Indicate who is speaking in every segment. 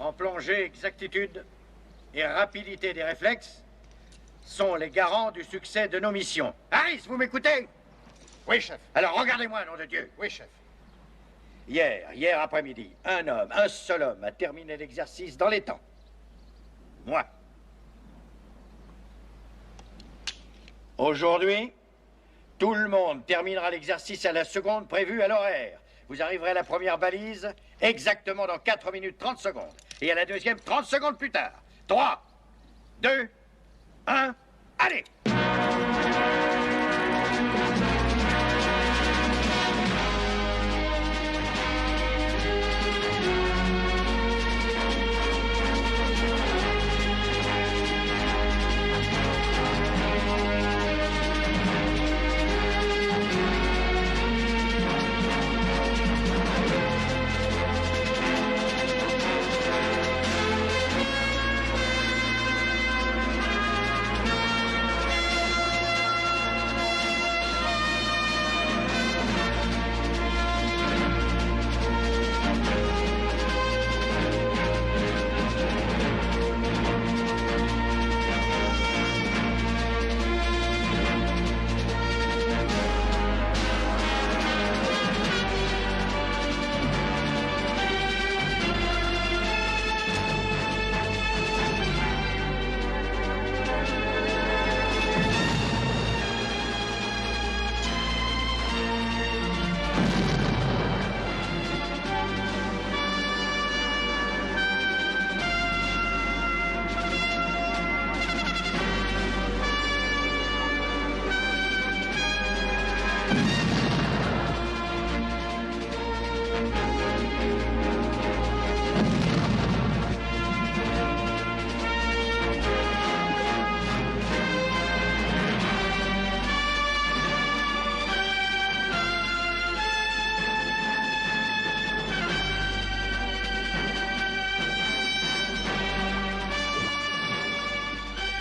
Speaker 1: En plongée, exactitude et rapidité des réflexes sont les garants du succès de nos missions. Harris, vous m'écoutez?
Speaker 2: Oui, chef.
Speaker 1: Alors regardez-moi, nom de Dieu.
Speaker 2: Oui, chef.
Speaker 1: Hier après-midi, un seul homme a terminé l'exercice dans les temps. Moi. Aujourd'hui, tout le monde terminera l'exercice à la seconde prévue à l'horaire. Vous arriverez à la première balise exactement dans 4 minutes 30 secondes. Et à la deuxième, 30 secondes plus tard. 3, 2, 1, allez!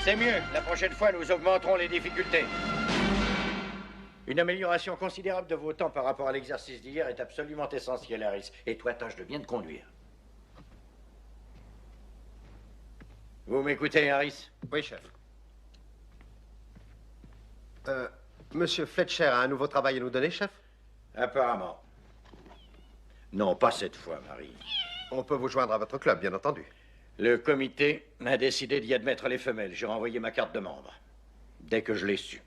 Speaker 1: C'est mieux. La prochaine fois, nous augmenterons les difficultés. Une amélioration considérable de vos temps par rapport à l'exercice d'hier est absolument essentielle, Harris. Et toi, tâche de bien te conduire. Vous m'écoutez, Harris?
Speaker 2: Oui, chef. Monsieur Fletcher a un nouveau travail à nous donner, chef?
Speaker 1: Apparemment. Non, pas cette fois, Marie.
Speaker 2: On peut vous joindre à votre club, bien entendu.
Speaker 1: Le comité a décidé d'y admettre les femelles. J'ai renvoyé ma carte de membre. Dès que je l'ai su.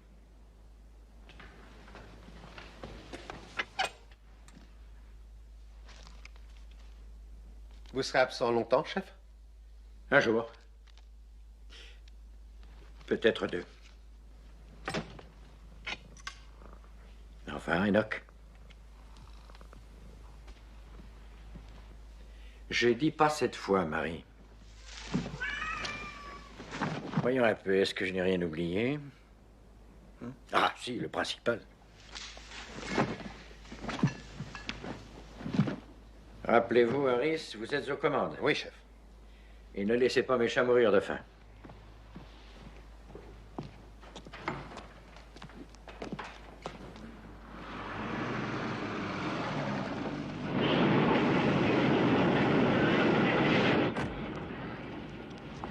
Speaker 2: Vous serez absent longtemps, chef?
Speaker 1: Un jour. Peut-être 2. Enfin, Enoch. J'ai dit pas cette fois, Marie. Voyons un peu, est-ce que je n'ai rien oublié? Ah, si, le principal. Rappelez-vous, Harris, vous êtes aux commandes.
Speaker 2: Oui, chef.
Speaker 1: Et ne laissez pas mes chats mourir de faim.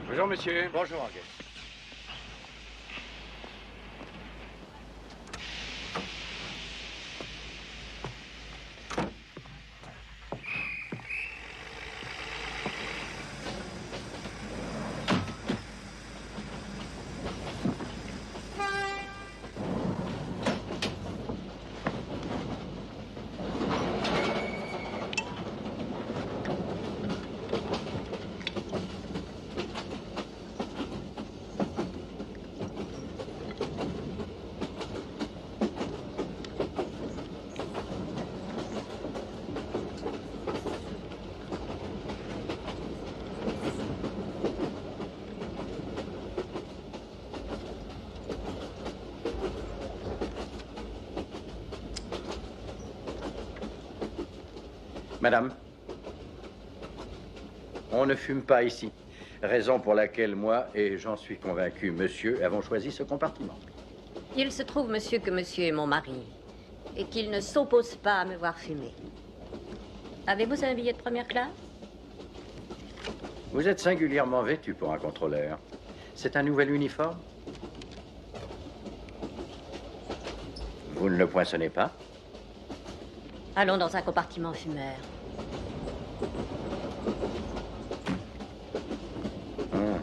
Speaker 3: Bonjour, monsieur.
Speaker 1: Bonjour, Angus. Madame, on ne fume pas ici. Raison pour laquelle moi, et j'en suis convaincu, monsieur, avons choisi ce compartiment.
Speaker 4: Il se trouve, monsieur, que monsieur est mon mari et qu'il ne s'oppose pas à me voir fumer. Avez-vous un billet de première classe?
Speaker 1: Vous êtes singulièrement vêtu pour un contrôleur. C'est un nouvel uniforme? Vous ne le poinçonnez pas?
Speaker 4: Allons dans un compartiment fumeur.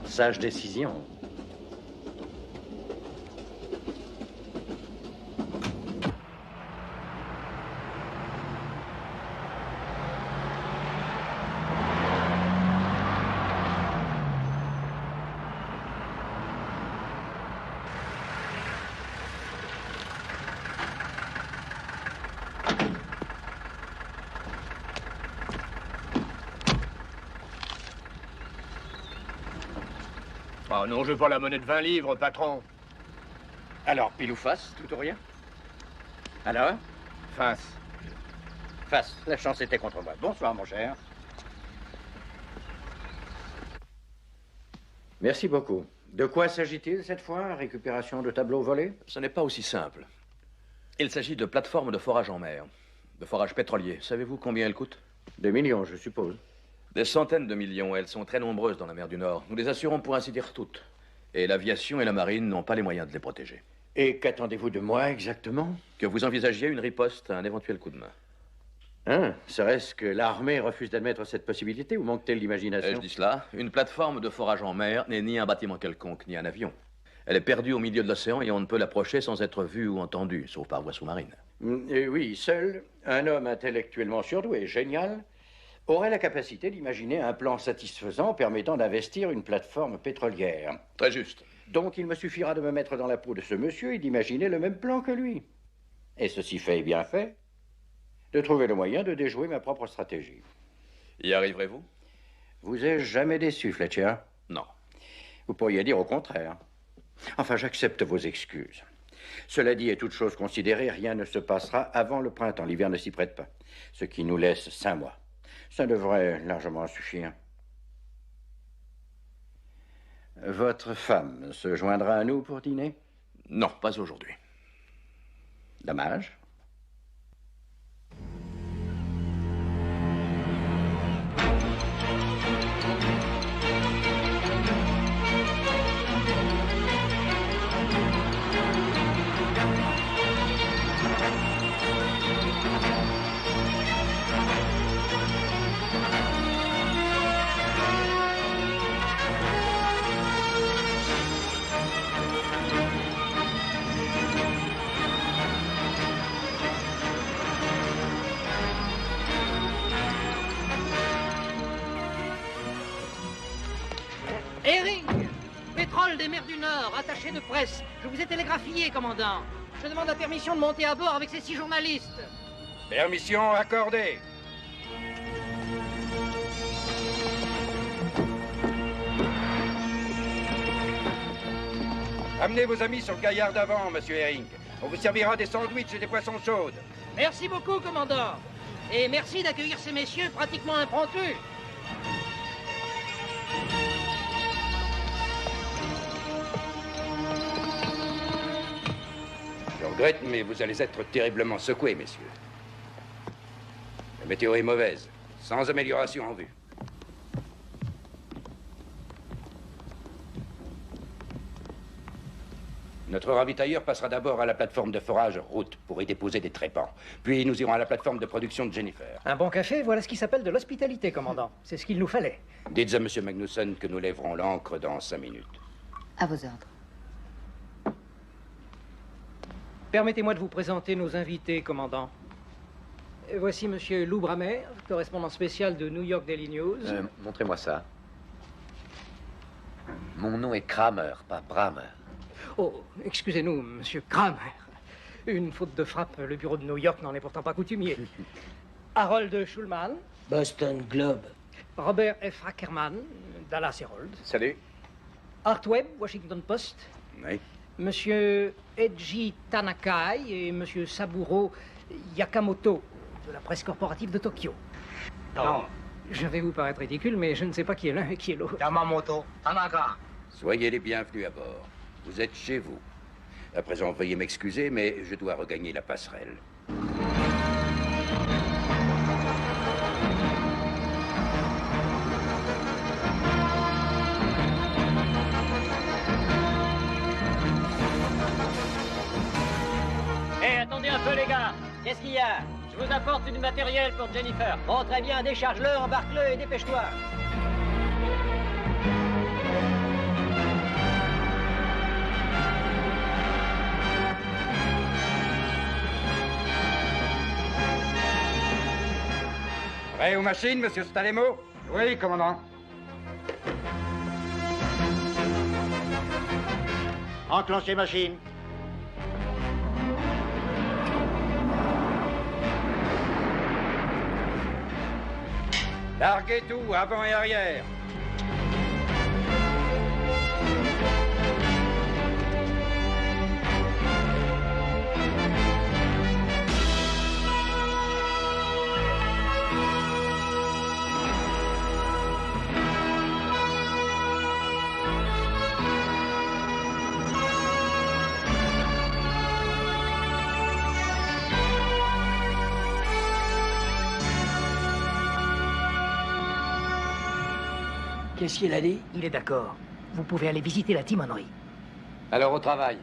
Speaker 1: Sage décision.
Speaker 3: Oh non, je veux pas la monnaie de 20 livres, patron.
Speaker 1: Alors, pile ou face, tout ou rien? Alors?
Speaker 3: Face.
Speaker 1: Face. La chance était contre moi. Bonsoir, mon cher. Merci beaucoup. De quoi s'agit-il cette fois? Récupération de tableaux volés?
Speaker 5: Ce n'est pas aussi simple. Il s'agit de plateformes de forage en mer, de forage pétrolier. Savez-vous combien elles coûtent?
Speaker 1: 2 millions, je suppose.
Speaker 5: Des centaines de millions. Elles sont très nombreuses dans la mer du Nord. Nous les assurons pour ainsi dire toutes. Et l'aviation et la marine n'ont pas les moyens de les protéger.
Speaker 1: Et qu'attendez-vous de moi exactement?
Speaker 5: Que vous envisagiez une riposte à un éventuel coup de main.
Speaker 1: Hein? Serait-ce que l'armée refuse d'admettre cette possibilité ou manque-t-elle d'imagination?
Speaker 5: Je dis cela. Une plateforme de forage en mer n'est ni un bâtiment quelconque, ni un avion. Elle est perdue au milieu de l'océan et on ne peut l'approcher sans être vu ou entendu, sauf par voie sous-marine.
Speaker 1: Oui, seul un homme intellectuellement surdoué, génial, aurait la capacité d'imaginer un plan satisfaisant permettant d'investir une plateforme pétrolière.
Speaker 5: Très juste.
Speaker 1: Donc il me suffira de me mettre dans la peau de ce monsieur et d'imaginer le même plan que lui. Et ceci fait et bien fait, de trouver le moyen de déjouer ma propre stratégie.
Speaker 5: Y arriverez-vous?
Speaker 1: Vous ai-je jamais déçu, Fletcher?
Speaker 5: Non.
Speaker 1: Vous pourriez dire au contraire. Enfin, j'accepte vos excuses. Cela dit, et toute chose considérée, rien ne se passera avant le printemps. L'hiver ne s'y prête pas. Ce qui nous laisse 5 mois. Ça devrait largement suffire. Votre femme se joindra à nous pour dîner?
Speaker 5: Non, pas aujourd'hui.
Speaker 1: Dommage.
Speaker 6: Herring, pétrole des mers du Nord, attaché de presse. Je vous ai télégraphié, commandant. Je demande la permission de monter à bord avec ces 6 journalistes.
Speaker 3: Permission accordée. Amenez vos amis sur le gaillard d'avant, monsieur Herring. On vous servira des sandwichs et des poissons chaudes.
Speaker 6: Merci beaucoup, commandant. Et merci d'accueillir ces messieurs pratiquement impromptus.
Speaker 3: Je regrette, mais vous allez être terriblement secoués, messieurs. La météo est mauvaise, sans amélioration en vue. Notre ravitailleur passera d'abord à la plateforme de forage Route pour y déposer des trépans. Puis nous irons à la plateforme de production de Jennifer.
Speaker 6: Un bon café, voilà ce qui s'appelle de l'hospitalité, commandant. C'est ce qu'il nous fallait.
Speaker 3: Dites à monsieur Magnusson que nous lèverons l'ancre dans 5 minutes.
Speaker 4: À vos ordres.
Speaker 6: Permettez-moi de vous présenter nos invités, commandant. Voici monsieur Lou Bramer, correspondant spécial de New York Daily News.
Speaker 2: Montrez-moi ça. Mon nom est Kramer, pas Bramer.
Speaker 6: Oh, excusez-nous, monsieur Kramer. Une faute de frappe, le bureau de New York n'en est pourtant pas coutumier. Harold Schulman.
Speaker 7: Boston Globe.
Speaker 6: Robert F. Ackerman, Dallas Herald.
Speaker 3: Salut.
Speaker 6: Art Webb, Washington Post.
Speaker 3: Oui.
Speaker 6: Monsieur Eiji Tanakai et monsieur Saburo Yakamoto, de la presse corporative de Tokyo.
Speaker 7: Non.
Speaker 6: Je vais vous paraître ridicule, mais je ne sais pas qui est l'un et qui est l'autre.
Speaker 7: Yamamoto. Tanaka.
Speaker 3: Soyez les bienvenus à bord. Vous êtes chez vous. À présent, veuillez m'excuser, mais je dois regagner la passerelle.
Speaker 6: je vous apporte du matériel pour Jennifer. Bon, très bien, décharge-le, embarque-le et dépêche-toi.
Speaker 3: Prêt aux machines, monsieur Stalemo?
Speaker 8: Oui, commandant.
Speaker 1: Enclenchez machine.
Speaker 3: Larguez tout, avant et arrière.
Speaker 7: Qu'est-ce qu'il a dit?
Speaker 6: Il est d'accord. Vous pouvez aller visiter la timonerie.
Speaker 3: Alors au travail.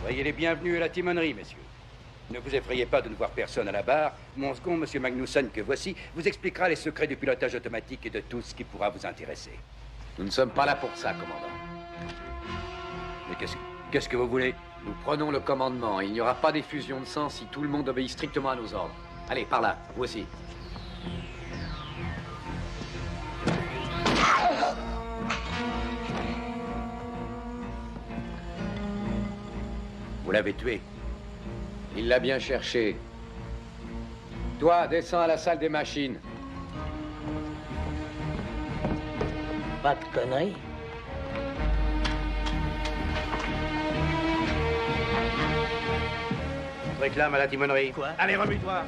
Speaker 3: Soyez les bienvenus à la timonerie, messieurs. Ne vous effrayez pas de ne voir personne à la barre. Mon second, monsieur Magnussen, que voici, vous expliquera les secrets du pilotage automatique et de tout ce qui pourra vous intéresser.
Speaker 5: Nous ne sommes pas là pour ça, commandant.
Speaker 3: Mais qu'est-ce que vous voulez?
Speaker 5: Nous prenons le commandement. Il n'y aura pas d'effusion de sang si tout le monde obéit strictement à nos ordres. Allez, par là, vous aussi.
Speaker 3: Vous l'avez tué.
Speaker 5: Il l'a bien cherché. Toi, descends à la salle des machines.
Speaker 7: Pas de conneries.
Speaker 3: Je réclame à la timonerie.
Speaker 7: Quoi?
Speaker 3: Allez, remue-toi.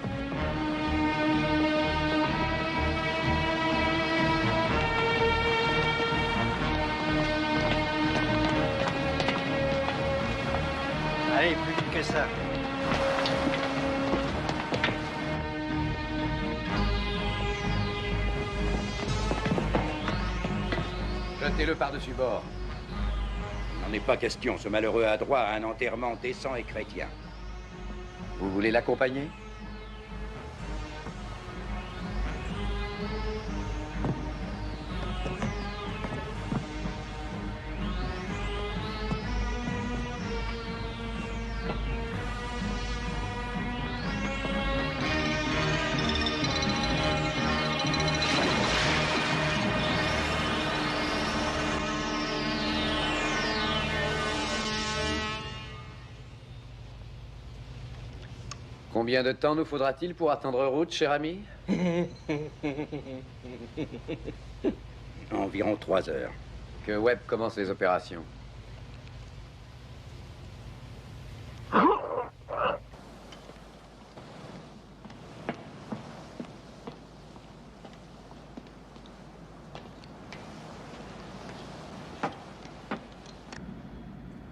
Speaker 1: Allez, plus vite que ça.
Speaker 5: Jetez-le par-dessus bord.
Speaker 3: Il n'en est pas question. Ce malheureux a droit à un enterrement décent et chrétien.
Speaker 5: Vous voulez l'accompagner? Combien de temps nous faudra-t-il pour attendre route, cher ami?
Speaker 3: Environ 3 heures.
Speaker 5: Que Webb commence les opérations.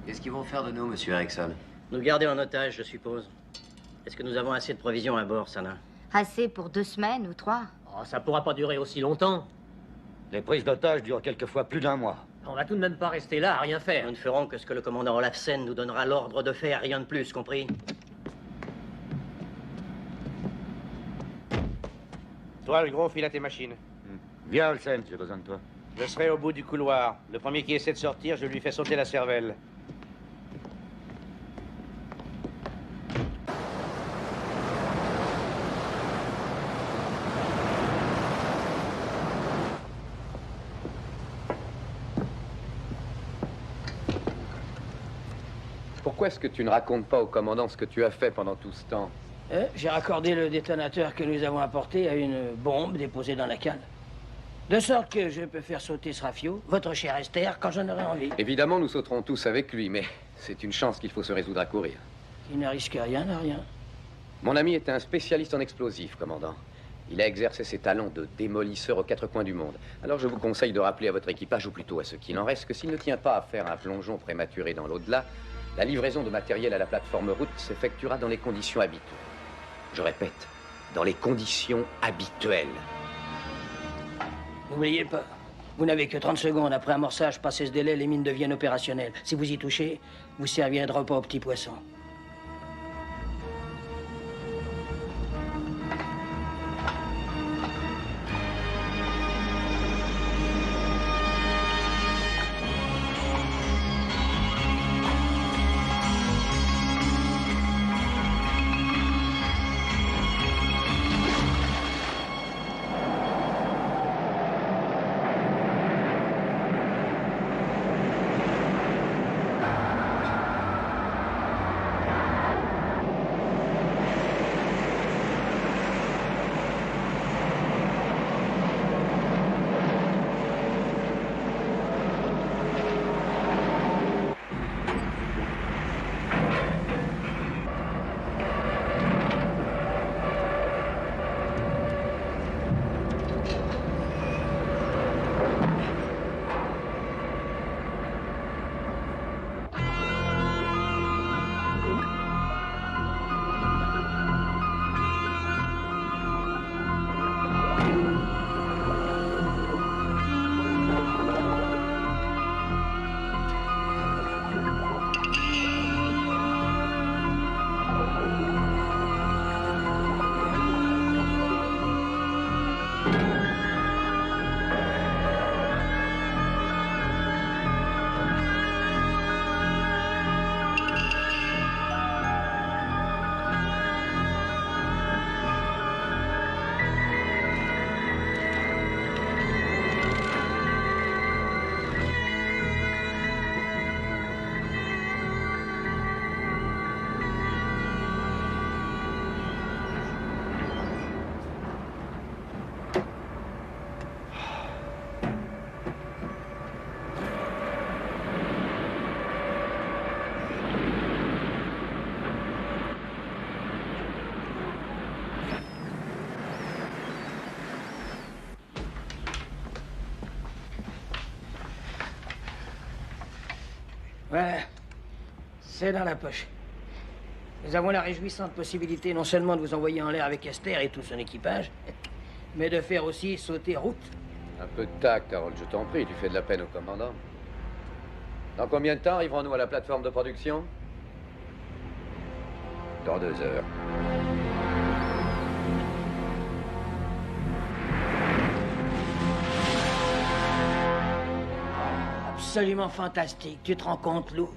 Speaker 9: Qu'est-ce qu'ils vont faire de nous, monsieur Erickson?
Speaker 7: Nous garder en otage, je suppose. Est-ce que nous avons assez de provisions à bord, Sana?
Speaker 10: Assez pour 2 semaines ou 3.
Speaker 6: Oh, ça pourra pas durer aussi longtemps.
Speaker 8: Les prises d'otages durent quelquefois plus d'un mois.
Speaker 6: On va tout de même pas rester là à rien faire.
Speaker 7: Nous ne ferons que ce que le commandant Olafsen nous donnera l'ordre de faire, rien de plus, compris?
Speaker 11: Toi, le gros, file à tes machines.
Speaker 8: Viens, Olsen, j'ai besoin de toi.
Speaker 11: Je serai au bout du couloir. Le premier qui essaie de sortir, je lui fais sauter la cervelle.
Speaker 5: Pourquoi est-ce que tu ne racontes pas au commandant ce que tu as fait pendant tout ce temps?
Speaker 7: J'ai raccordé le détonateur que nous avons apporté à une bombe déposée dans la cale. De sorte que je peux faire sauter ce rafio, votre cher Esther, quand j'en aurai envie.
Speaker 5: Évidemment, nous sauterons tous avec lui, mais c'est une chance qu'il faut se résoudre à courir.
Speaker 7: Qui ne risque rien n'a rien.
Speaker 5: Mon ami est un spécialiste en explosifs, commandant. Il a exercé ses talents de démolisseur aux 4 coins du monde. Alors je vous conseille de rappeler à votre équipage, ou plutôt à ce qu'il en reste, que s'il ne tient pas à faire un plongeon prématuré dans l'au-delà, la livraison de matériel à la plateforme route s'effectuera dans les conditions habituelles. Je répète, dans les conditions habituelles.
Speaker 7: N'oubliez pas, vous n'avez que 30 secondes. Après amorçage, passé ce délai, les mines deviennent opérationnelles. Si vous y touchez, vous servirez de repas aux petits poissons. Voilà. C'est dans la poche. Nous avons la réjouissante possibilité non seulement de vous envoyer en l'air avec Esther et tout son équipage, mais de faire aussi sauter route.
Speaker 5: Un peu de tact, Harold, je t'en prie, tu fais de la peine au commandant. Dans combien de temps arriverons-nous à la plateforme de production? Dans 2 heures.
Speaker 7: Absolument fantastique. Tu te rends compte, Lou?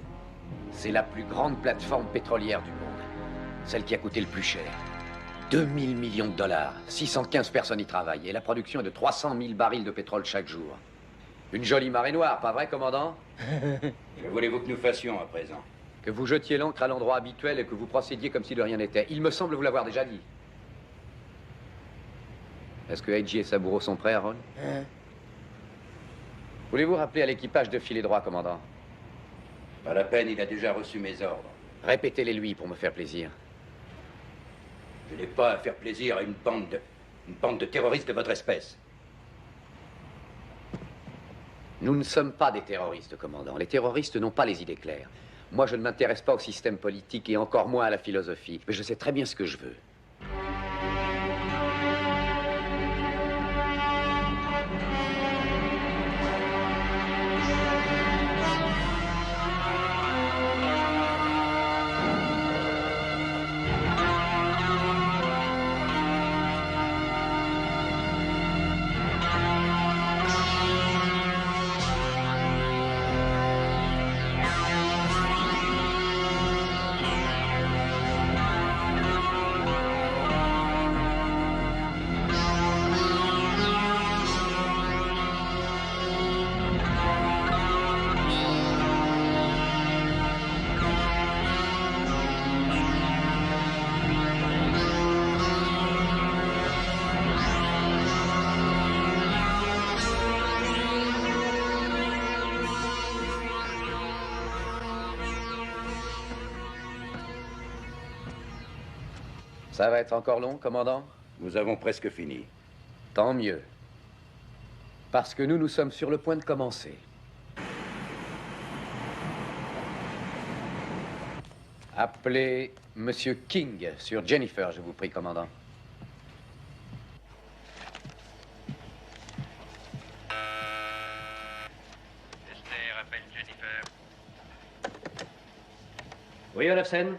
Speaker 5: C'est la plus grande plateforme pétrolière du monde. Celle qui a coûté le plus cher. 2000 millions de dollars. 615 personnes y travaillent. Et la production est de 300 000 barils de pétrole chaque jour. Une jolie marée noire, pas vrai, commandant?
Speaker 3: Que voulez-vous que nous fassions à présent?
Speaker 5: Que vous jetiez l'ancre à l'endroit habituel et que vous procédiez comme si de rien n'était. Il me semble vous l'avoir déjà dit. Est-ce que Hedgie et Saburo sont prêts, Harold? Voulez-vous rappeler à l'équipage de filer droit, commandant?
Speaker 3: Pas la peine, il a déjà reçu mes ordres.
Speaker 5: Répétez-les lui pour me faire plaisir.
Speaker 3: Je n'ai pas à faire plaisir à une bande de terroristes de votre espèce.
Speaker 5: Nous ne sommes pas des terroristes, commandant. Les terroristes n'ont pas les idées claires. Moi, je ne m'intéresse pas au système politique et encore moins à la philosophie. Mais je sais très bien ce que je veux. Ça va être encore long, commandant?
Speaker 3: Nous avons presque fini.
Speaker 5: Tant mieux. Parce que nous sommes sur le point de commencer. Appelez Monsieur King sur Jennifer, je vous prie, commandant.
Speaker 3: Jennifer. Oui, Olafsen.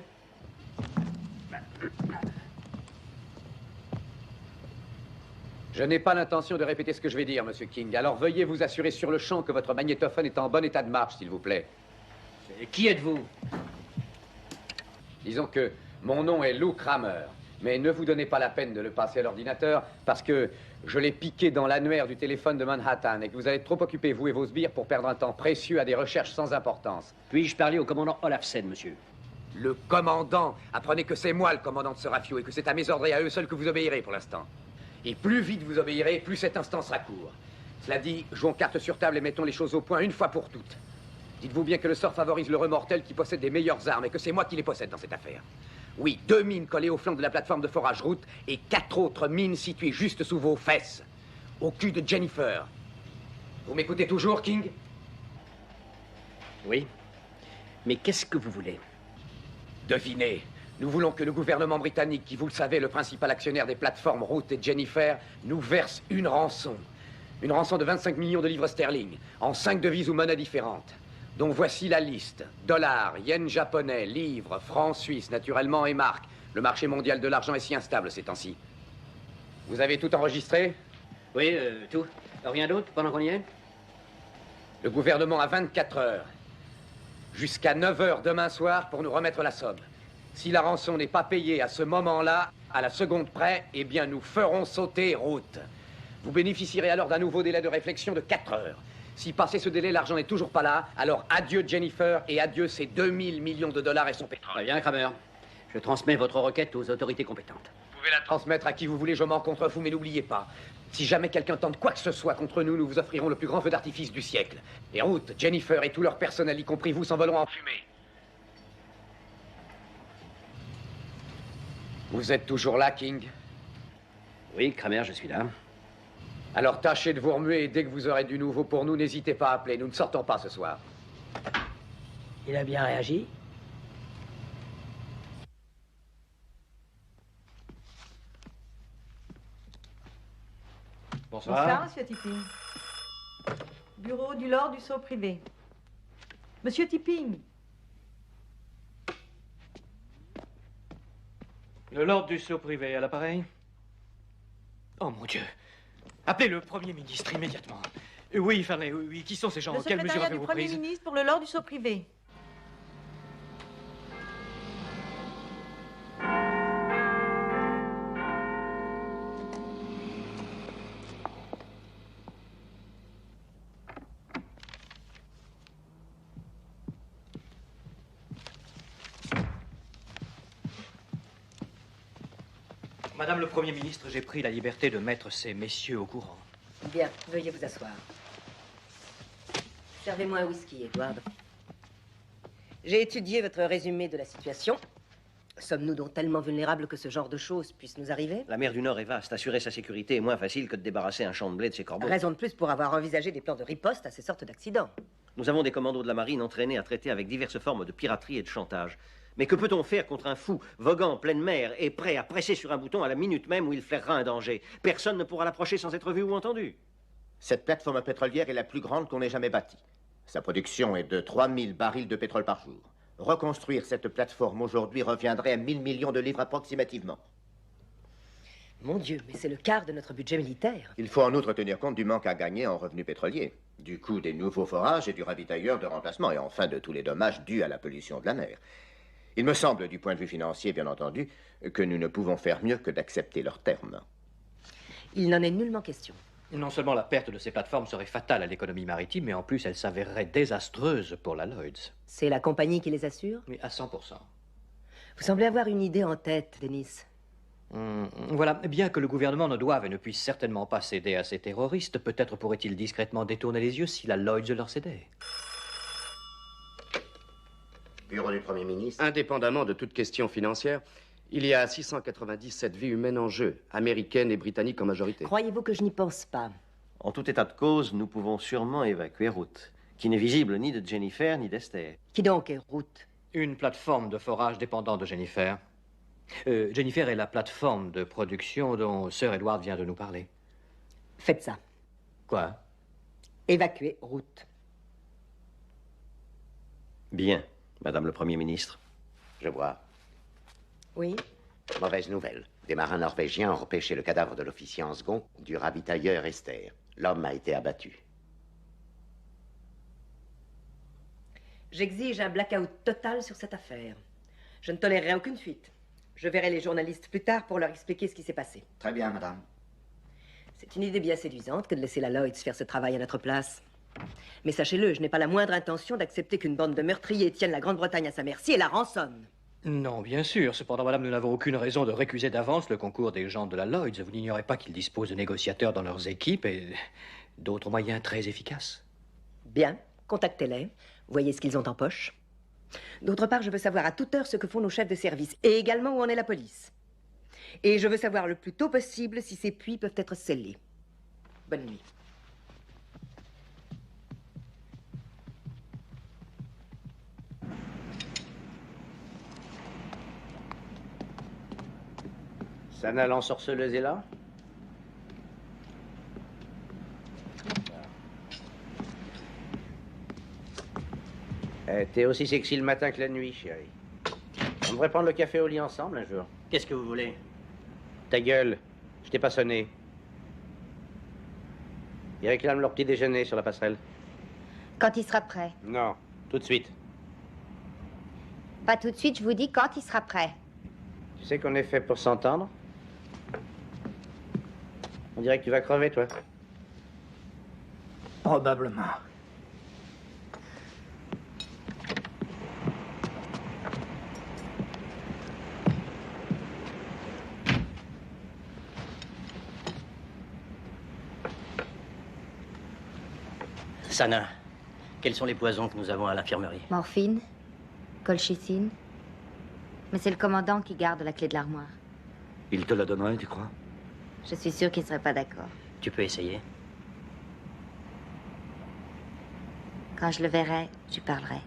Speaker 5: Je n'ai pas l'intention de répéter ce que je vais dire, Monsieur King. Alors veuillez vous assurer sur le champ que votre magnétophone est en bon état de marche, s'il vous plaît.
Speaker 3: Et qui êtes-vous?
Speaker 5: Disons que mon nom est Lou Kramer. Mais ne vous donnez pas la peine de le passer à l'ordinateur parce que je l'ai piqué dans l'annuaire du téléphone de Manhattan et que vous allez être trop occupés, vous et vos sbires, pour perdre un temps précieux à des recherches sans importance.
Speaker 3: Puis-je parler au commandant Olafsen, monsieur?
Speaker 5: Le commandant? Apprenez que c'est moi le commandant de ce rafio et que c'est à mes ordres et à eux seuls que vous obéirez pour l'instant. Et plus vite vous obéirez, plus cet instant sera court. Cela dit, jouons carte sur table et mettons les choses au point une fois pour toutes. Dites-vous bien que le sort favorise le remortel qui possède des meilleures armes et que c'est moi qui les possède dans cette affaire. Oui, 2 mines collées au flanc de la plateforme de forage route et 4 autres mines situées juste sous vos fesses, au cul de Jennifer. Vous m'écoutez toujours, King?
Speaker 3: Oui. Mais qu'est-ce que vous voulez?
Speaker 5: Devinez. Nous voulons que le gouvernement britannique, qui, vous le savez, est le principal actionnaire des plateformes Route et Jennifer, nous verse une rançon. Une rançon de 25 millions de livres sterling, en 5 devises ou monnaies différentes. dont voici la liste. Dollars, yens japonais, livres, francs suisses, naturellement, et marques. Le marché mondial de l'argent est si instable ces temps-ci. Vous avez tout enregistré?
Speaker 3: Oui, tout. Rien d'autre pendant qu'on y est?
Speaker 5: Le gouvernement a 24 heures. Jusqu'à 9 heures demain soir pour nous remettre la somme. Si la rançon n'est pas payée à ce moment-là, à la seconde près, eh bien nous ferons sauter route. Vous bénéficierez alors d'un nouveau délai de réflexion de 4 heures. Si passé ce délai, l'argent n'est toujours pas là, alors adieu Jennifer et adieu ces 2000 millions de dollars et son pétrole.
Speaker 3: Très bien, Kramer. Je transmets votre requête aux autorités compétentes.
Speaker 5: Vous pouvez la transmettre à qui vous voulez, je m'en contre vous, mais n'oubliez pas. Si jamais quelqu'un tente quoi que ce soit contre nous, nous vous offrirons le plus grand feu d'artifice du siècle. Et Ruth, Jennifer et tout leur personnel, y compris vous, s'envoleront en fumée. Vous êtes toujours là, King?
Speaker 3: Oui, Kramer, je suis là.
Speaker 5: Alors tâchez de vous remuer et dès que vous aurez du nouveau pour nous, n'hésitez pas à appeler. Nous ne sortons pas ce soir.
Speaker 7: Il a bien réagi?
Speaker 3: Bonsoir.
Speaker 12: Bonsoir, Monsieur Tipping. Bureau du Lord du Sceau privé. Monsieur Tipping.
Speaker 6: Le Lord du Sceau privé à l'appareil? Oh mon Dieu! Appelez le Premier ministre immédiatement. Oui, Farley, oui. Qui sont ces gens?
Speaker 12: Le
Speaker 6: Quelles mesures
Speaker 12: secrétariat du
Speaker 6: avez-vous
Speaker 12: Premier
Speaker 6: prises?
Speaker 12: ministre pour le Lord du Sceau privé.
Speaker 6: Madame le Premier ministre, j'ai pris la liberté de mettre ces messieurs au courant.
Speaker 4: Bien, veuillez vous asseoir. Servez-moi un whisky, Edward. J'ai étudié votre résumé de la situation. Sommes-nous donc tellement vulnérables que ce genre de choses puisse nous arriver?
Speaker 9: La mer du Nord est vaste. Assurer sa sécurité est moins facile que de débarrasser un champ de blé de ses corbeaux.
Speaker 4: Raison de plus pour avoir envisagé des plans de riposte à ces sortes d'accidents.
Speaker 9: Nous avons des commandos de la marine entraînés à traiter avec diverses formes de piraterie et de chantage. Mais que peut-on faire contre un fou, voguant en pleine mer et prêt à presser sur un bouton à la minute même où il flairera un danger? Personne ne pourra l'approcher sans être vu ou entendu.
Speaker 13: Cette plateforme pétrolière est la plus grande qu'on ait jamais bâtie. Sa production est de 3000 barils de pétrole par jour. Reconstruire cette plateforme aujourd'hui reviendrait à 1000 millions de livres approximativement.
Speaker 4: Mon Dieu, mais c'est le quart de notre budget militaire.
Speaker 13: Il faut en outre tenir compte du manque à gagner en revenus pétroliers, du coût des nouveaux forages et du ravitailleur de remplacement, et enfin de tous les dommages dus à la pollution de la mer. Il me semble, du point de vue financier, bien entendu, que nous ne pouvons faire mieux que d'accepter leurs termes.
Speaker 4: Il n'en est nullement question.
Speaker 6: Non seulement la perte de ces plateformes serait fatale à l'économie maritime, mais en plus elle s'avérerait désastreuse pour la Lloyds.
Speaker 4: C'est la compagnie qui les assure?
Speaker 6: Oui, à 100%.
Speaker 4: Vous semblez avoir une idée en tête, Dennis.
Speaker 6: Voilà, bien que le gouvernement ne doive et ne puisse certainement pas céder à ces terroristes, peut-être pourrait-il discrètement détourner les yeux si la Lloyds leur cédait.
Speaker 13: Bureau du Premier ministre.
Speaker 14: Indépendamment de toute question financière, il y a 697 vies humaines en jeu, américaines et britanniques en majorité.
Speaker 4: Croyez-vous que je n'y pense pas?
Speaker 9: En tout état de cause, nous pouvons sûrement évacuer Ruth, qui n'est visible ni de Jennifer ni d'Esther.
Speaker 4: Qui donc est Ruth?
Speaker 6: Une plateforme de forage dépendant de Jennifer. Jennifer est la plateforme de production dont Sir Edward vient de nous parler.
Speaker 4: Faites ça.
Speaker 6: Quoi?
Speaker 4: Évacuez Ruth.
Speaker 9: Bien, Madame le Premier ministre.
Speaker 14: Je vois.
Speaker 4: Oui?
Speaker 14: Mauvaise nouvelle. Des marins norvégiens ont repêché le cadavre de l'officier en second du ravitailleur Esther. L'homme a été abattu.
Speaker 4: J'exige un blackout total sur cette affaire. Je ne tolérerai aucune fuite. Je verrai les journalistes plus tard pour leur expliquer ce qui s'est passé.
Speaker 14: Très bien, madame.
Speaker 4: C'est une idée bien séduisante que de laisser la Lloyds faire ce travail à notre place. Mais sachez-le, je n'ai pas la moindre intention d'accepter qu'une bande de meurtriers tienne la Grande-Bretagne à sa merci et la rançonne.
Speaker 6: Non, bien sûr. Cependant, madame, nous n'avons aucune raison de récuser d'avance le concours des gens de la Lloyds. Vous n'ignorez pas qu'ils disposent de négociateurs dans leurs équipes et d'autres moyens très efficaces.
Speaker 4: Bien, contactez-les. Voyez ce qu'ils ont en poche. D'autre part, je veux savoir à toute heure ce que font nos chefs de service et également où en est la police. Et je veux savoir le plus tôt possible si ces puits peuvent être scellés. Bonne nuit.
Speaker 11: Sana l'ensorceleuse est là? T'es aussi sexy le matin que la nuit, chérie. On devrait prendre le café au lit ensemble un jour.
Speaker 7: Qu'est-ce que vous voulez?
Speaker 11: Ta gueule, je t'ai pas sonné. Ils réclament leur petit déjeuner sur la passerelle.
Speaker 10: Quand il sera prêt.
Speaker 11: Non, tout de suite.
Speaker 10: Pas tout de suite, je vous dis quand il sera prêt.
Speaker 11: Tu sais qu'on est fait pour s'entendre? On dirait que tu vas crever, toi.
Speaker 7: Probablement. Sana, quels sont les poisons que nous avons à l'infirmerie?
Speaker 10: Morphine, colchicine. Mais c'est le commandant qui garde la clé de l'armoire.
Speaker 8: Il te la donnerait, tu crois?
Speaker 10: Je suis sûre qu'il ne serait pas d'accord.
Speaker 7: Tu peux essayer.
Speaker 10: Quand je le verrai, je lui parlerai.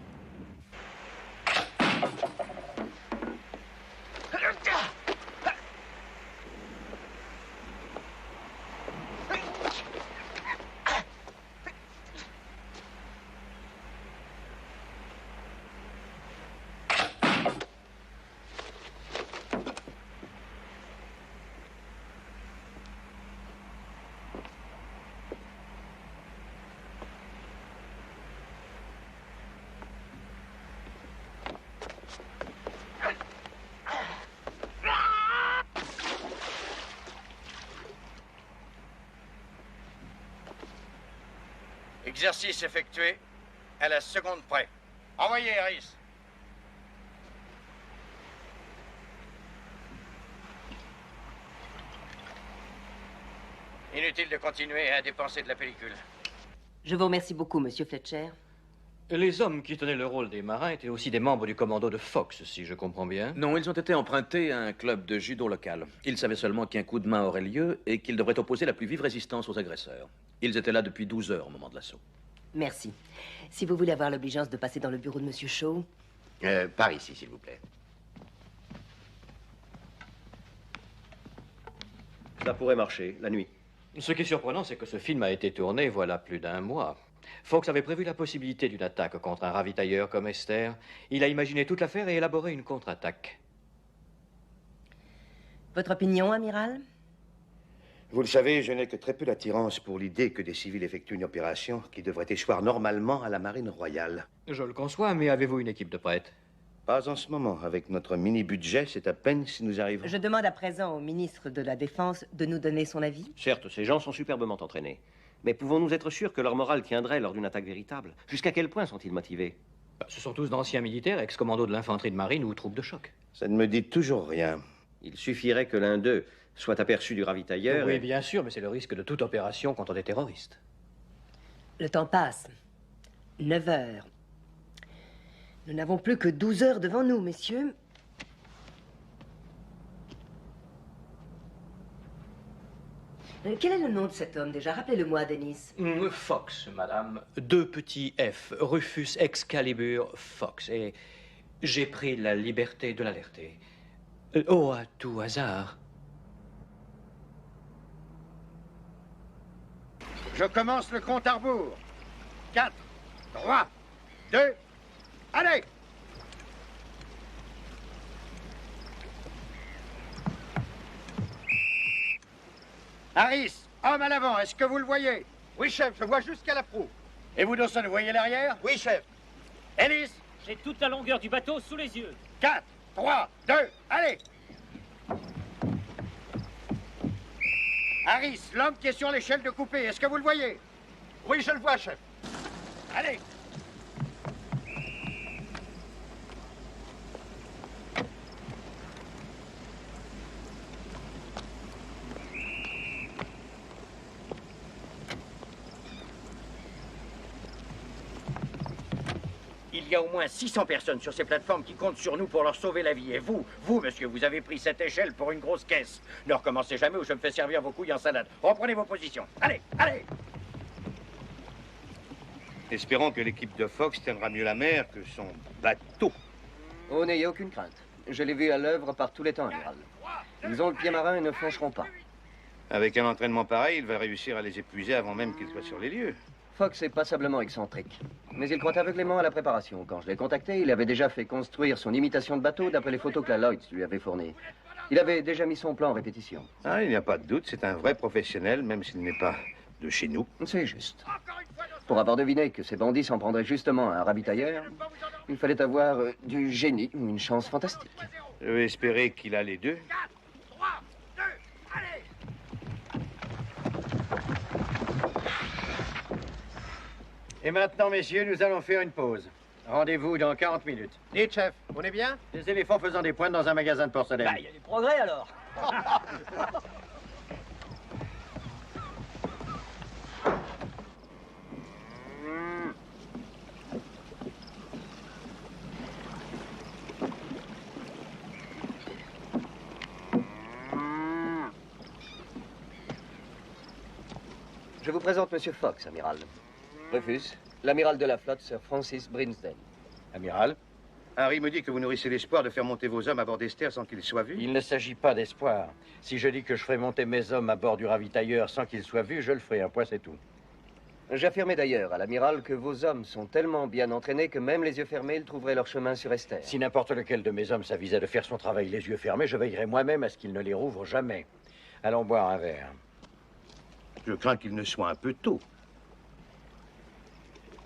Speaker 1: Exercice effectué à la seconde près. Envoyez, Harris. Inutile de continuer à dépenser de la pellicule.
Speaker 4: Je vous remercie beaucoup, monsieur Fletcher.
Speaker 6: Les hommes qui tenaient le rôle des marins étaient aussi des membres du commando de Fox, si je comprends bien.
Speaker 15: Non, ils ont été empruntés à un club de judo local. Ils savaient seulement qu'un coup de main aurait lieu et qu'ils devraient opposer la plus vive résistance aux agresseurs. Ils étaient là depuis 12 heures au moment de l'assaut.
Speaker 4: Merci. Si vous voulez avoir l'obligeance de passer dans le bureau de monsieur Shaw...
Speaker 14: Par ici, s'il vous plaît.
Speaker 9: Ça pourrait marcher, la nuit.
Speaker 6: Ce qui est surprenant, c'est que ce film a été tourné voilà plus d'un mois. Fox avait prévu la possibilité d'une attaque contre un ravitailleur comme Esther. Il a imaginé toute l'affaire et élaboré une contre-attaque.
Speaker 4: Votre opinion, amiral?
Speaker 16: Vous le savez, je n'ai que très peu d'attirance pour l'idée que des civils effectuent une opération qui devrait échoir normalement à la marine royale.
Speaker 6: Je le conçois, mais avez-vous une équipe de prêtres?
Speaker 16: Pas en ce moment. Avec notre mini-budget, c'est à peine si nous arrivons.
Speaker 4: Je demande à présent au ministre de la Défense de nous donner son avis.
Speaker 9: Certes, ces gens sont superbement entraînés. Mais pouvons-nous être sûrs que leur morale tiendrait lors d'une attaque véritable? Jusqu'à quel point sont-ils motivés?
Speaker 6: Ce sont tous d'anciens militaires, ex-commandos de l'infanterie de marine ou troupes de choc.
Speaker 16: Ça ne me dit toujours rien.
Speaker 9: Il suffirait que l'un d'eux soit aperçu du ravitailleur.
Speaker 6: Oui, bien sûr, mais c'est le risque de toute opération contre des terroristes.
Speaker 4: Le temps passe. 9 heures. Nous n'avons plus que 12 heures devant nous, messieurs. Quel est le nom de cet homme, déjà? Rappelez-le-moi, Denis.
Speaker 6: Fox, madame. 2 petits F. Rufus Excalibur Fox. Et j'ai pris la liberté de l'alerter. Oh, à tout hasard.
Speaker 1: Je commence le compte à rebours. 4, 3, 2, allez! Harris, homme à l'avant, est-ce que vous le voyez?
Speaker 2: Oui, chef, je vois jusqu'à la proue.
Speaker 1: Et vous, Dawson, vous voyez l'arrière?
Speaker 2: Oui, chef.
Speaker 1: Ellis?
Speaker 17: J'ai toute la longueur du bateau sous les yeux.
Speaker 1: 4, 3, 2, allez! Harris, l'homme qui est sur l'échelle de coupée, est-ce que vous le voyez?
Speaker 2: Oui, je le vois, chef.
Speaker 1: Allez! Il y a au moins 600 personnes sur ces plateformes qui comptent sur nous pour leur sauver la vie. Et vous, monsieur, vous avez pris cette échelle pour une grosse caisse. Ne recommencez jamais ou je me fais servir vos couilles en salade. Reprenez vos positions. Allez, allez!
Speaker 16: Espérons que l'équipe de Fox tiendra mieux la mer que son bateau.
Speaker 18: Oh, n'ayez aucune crainte. Je l'ai vu à l'œuvre par tous les temps, amiral. Ils ont le pied marin et ne flancheront pas.
Speaker 16: Avec un entraînement pareil, il va réussir à les épuiser avant même qu'ils soient sur les lieux.
Speaker 18: Fox est passablement excentrique. Mais il croit aveuglément à la préparation. Quand je l'ai contacté, il avait déjà fait construire son imitation de bateau d'après les photos que la Lloyds lui avait fournies. Il avait déjà mis son plan en répétition.
Speaker 16: Ah, il n'y a pas de doute, c'est un vrai professionnel, même s'il n'est pas de chez nous.
Speaker 18: C'est juste. Pour avoir deviné que ces bandits s'en prendraient justement à un ravitailleur, il fallait avoir du génie ou une chance fantastique.
Speaker 16: Je vais espérer qu'il a les deux.
Speaker 1: 4, 3, 2, allez! Et maintenant, messieurs, nous allons faire une pause. Rendez-vous dans 40 minutes.
Speaker 2: Dites, chef, on est bien?
Speaker 1: Des éléphants faisant des pointes dans un magasin de porcelaine.
Speaker 7: Bah, il y a du progrès alors.
Speaker 18: Je vous présente Monsieur Fox, amiral. Rufus, l'amiral de la flotte, Sir Francis Brinsden.
Speaker 16: Amiral, Harry me dit que vous nourrissez l'espoir de faire monter vos hommes à bord d'Esther sans qu'ils soient vus.
Speaker 19: Il ne s'agit pas d'espoir. Si je dis que je ferai monter mes hommes à bord du ravitailleur sans qu'ils soient vus, je le ferai. Un point, c'est tout.
Speaker 18: J'affirmais d'ailleurs à l'amiral que vos hommes sont tellement bien entraînés que même les yeux fermés, ils trouveraient leur chemin sur Esther.
Speaker 19: Si n'importe lequel de mes hommes s'avisait de faire son travail les yeux fermés, je veillerai moi-même à ce qu'il ne les rouvre jamais. Allons boire un verre.
Speaker 16: Je crains qu'il ne soit un peu tôt.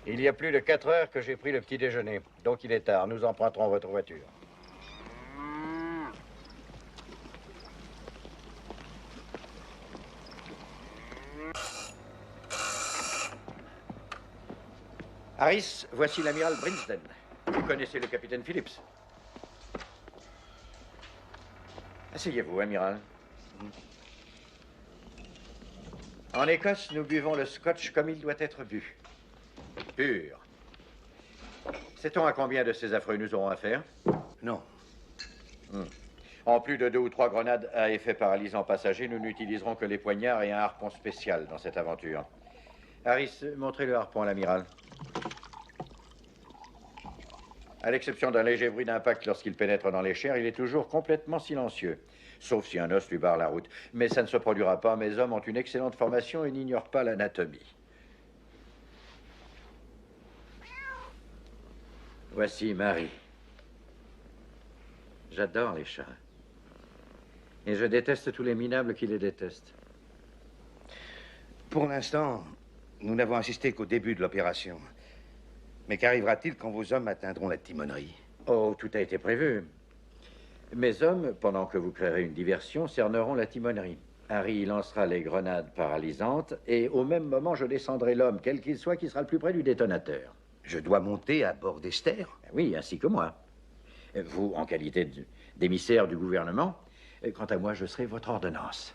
Speaker 19: Il y a plus de 4 heures que j'ai pris le petit déjeuner. Donc il est tard. Nous emprunterons votre voiture. Harris, voici l'amiral Brinsden. Vous connaissez le capitaine Phillips. Asseyez-vous, amiral. En Écosse, nous buvons le scotch comme il doit être bu. Pur. Sait-on à combien de ces affreux nous aurons affaire?
Speaker 16: Non.
Speaker 19: En plus de 2 ou 3 grenades à effet paralysant passager, nous n'utiliserons que les poignards et un harpon spécial dans cette aventure. Harris, montrez le harpon à l'amiral. À l'exception d'un léger bruit d'impact lorsqu'il pénètre dans les chairs, il est toujours complètement silencieux. Sauf si un os lui barre la route. Mais ça ne se produira pas. Mes hommes ont une excellente formation et n'ignorent pas l'anatomie. Voici Marie. J'adore les chats. Et je déteste tous les minables qui les détestent.
Speaker 16: Pour l'instant, nous n'avons assisté qu'au début de l'opération. Mais qu'arrivera-t-il quand vos hommes atteindront la timonerie?
Speaker 19: Oh, tout a été prévu. Mes hommes, pendant que vous créerez une diversion, cerneront la timonerie. Harry lancera les grenades paralysantes et au même moment, je descendrai l'homme, quel qu'il soit, qui sera le plus près du détonateur.
Speaker 16: Je dois monter à bord d'Esther?
Speaker 19: Oui, ainsi que moi. Vous, en qualité d'émissaire du gouvernement, quant à moi, je serai votre ordonnance.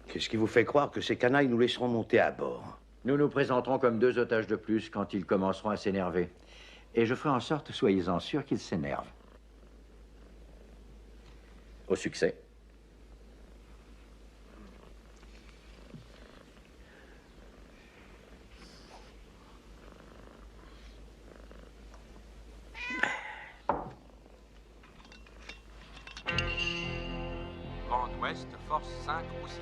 Speaker 16: Qu'est-ce qui vous fait croire que ces canailles nous laisseront monter à bord?
Speaker 19: Nous nous présenterons comme 2 otages de plus quand ils commenceront à s'énerver. Et je ferai en sorte, soyez-en sûrs, qu'ils s'énervent. Au succès.
Speaker 3: Vent ouest, force 5 ou 6.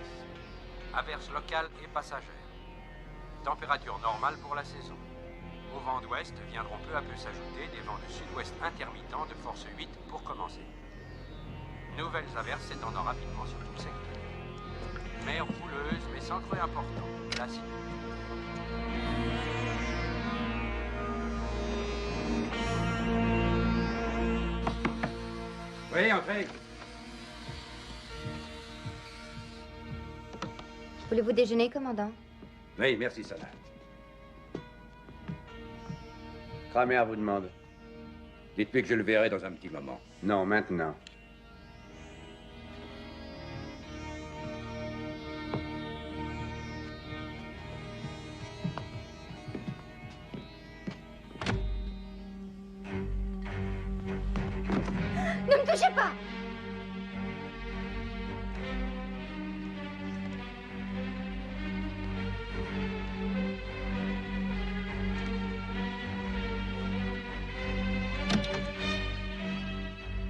Speaker 3: Averse locale et passagère. Température normale pour la saison.
Speaker 20: Au vent d'ouest viendront peu à peu s'ajouter des vents de sud-ouest intermittents de force 8 pour commencer. Nouvelles averses s'étendant rapidement sur tout le secteur. Mer houleuse mais sans creux important. Placide.
Speaker 3: Oui, entrez.
Speaker 10: Voulez-vous déjeuner, commandant?
Speaker 3: Oui, merci, Sana.
Speaker 11: Kramer vous demande.
Speaker 3: Dites-lui que je le verrai dans un petit moment.
Speaker 11: Non, maintenant.
Speaker 10: Ne me touchez pas!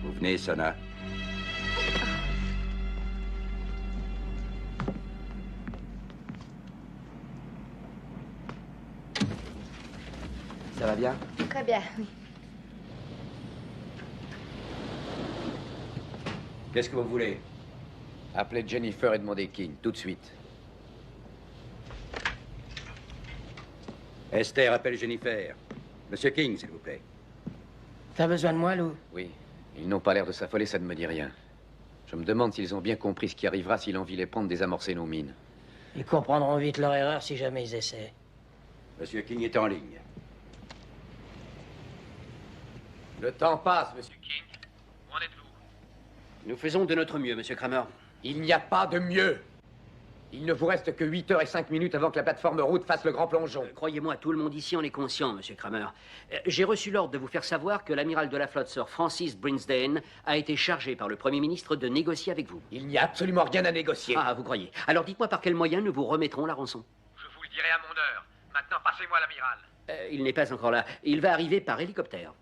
Speaker 3: Vous venez, Sana.
Speaker 14: Ça va bien?
Speaker 10: Très bien, oui.
Speaker 3: Qu'est-ce que vous voulez?
Speaker 5: Appelez Jennifer et demandez King, tout de suite.
Speaker 3: Esther, appelle Jennifer. Monsieur King, s'il vous plaît.
Speaker 7: T'as besoin de moi, Lou?
Speaker 5: Oui, ils n'ont pas l'air de s'affoler, ça ne me dit rien. Je me demande s'ils ont bien compris ce qui arrivera si l'envie les prend de désamorcer nos mines.
Speaker 7: Ils comprendront vite leur erreur si jamais ils essaient.
Speaker 3: Monsieur King est en ligne.
Speaker 5: Le temps passe, monsieur
Speaker 20: King, où en êtes-vous?
Speaker 14: Nous faisons de notre mieux, monsieur Kramer.
Speaker 5: Il n'y a pas de mieux. Il ne vous reste que 8 heures et 5 minutes avant que la plateforme route fasse le grand plongeon.
Speaker 14: Croyez-moi, tout le monde ici en est conscient, monsieur Kramer. J'ai reçu l'ordre de vous faire savoir que l'amiral de la flotte, Sir Francis Brinsden, a été chargé par le Premier ministre de négocier avec vous.
Speaker 5: Il n'y a absolument rien à négocier.
Speaker 14: Ah, vous croyez. Alors dites-moi par quels moyens nous vous remettrons la rançon.
Speaker 20: Je vous le dirai à mon heure. Maintenant, passez-moi l'amiral.
Speaker 14: Il n'est pas encore là. Il va arriver par hélicoptère.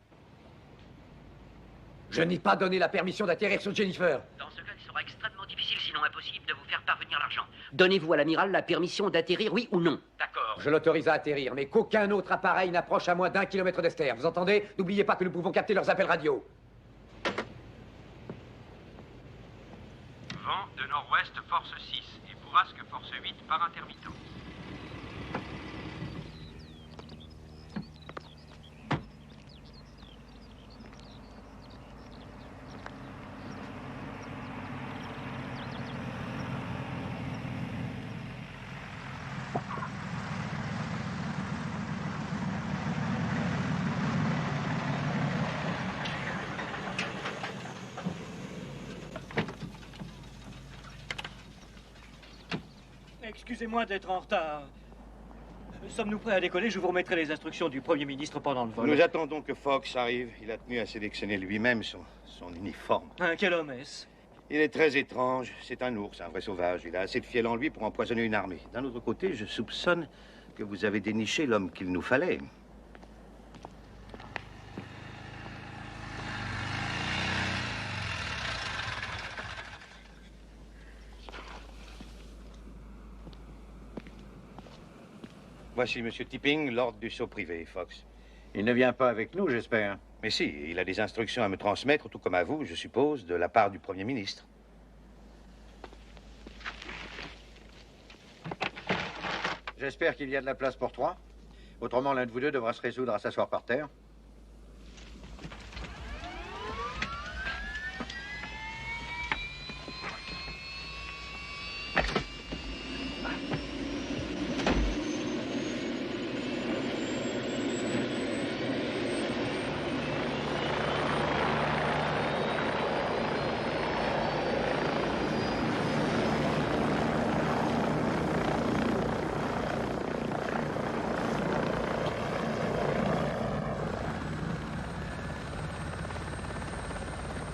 Speaker 5: Je n'ai pas donné la permission d'atterrir sur Jennifer.
Speaker 14: Dans ce cas, il sera extrêmement difficile, sinon impossible, de vous faire parvenir l'argent. Donnez-vous à l'amiral la permission d'atterrir, oui ou non?
Speaker 20: D'accord.
Speaker 5: Je l'autorise à atterrir, mais qu'aucun autre appareil n'approche à moins d'1 kilomètre d'Esther. Vous entendez? N'oubliez pas que nous pouvons capter leurs appels radio.
Speaker 20: Vent de nord-ouest, force 6. Et bourrasque, force 8 par intermittent.
Speaker 6: Excusez-moi d'être en retard. Sommes-nous prêts à décoller? Je vous remettrai les instructions du Premier ministre pendant le vol.
Speaker 16: Nous attendons que Fox arrive. Il a tenu à sélectionner lui-même son uniforme.
Speaker 6: Quel homme est-ce?
Speaker 16: Il est très étrange. C'est un ours, un vrai sauvage. Il a assez de fiel en lui pour empoisonner une armée. D'un autre côté, je soupçonne que vous avez déniché l'homme qu'il nous fallait. Voici M. Tipping, l'ordre du saut privé, Fox.
Speaker 19: Il ne vient pas avec nous, j'espère.
Speaker 16: Mais si, il a des instructions à me transmettre, tout comme à vous, je suppose, de la part du Premier ministre.
Speaker 19: J'espère qu'il y a de la place pour 3. Autrement, l'un de vous deux devra se résoudre à s'asseoir par terre.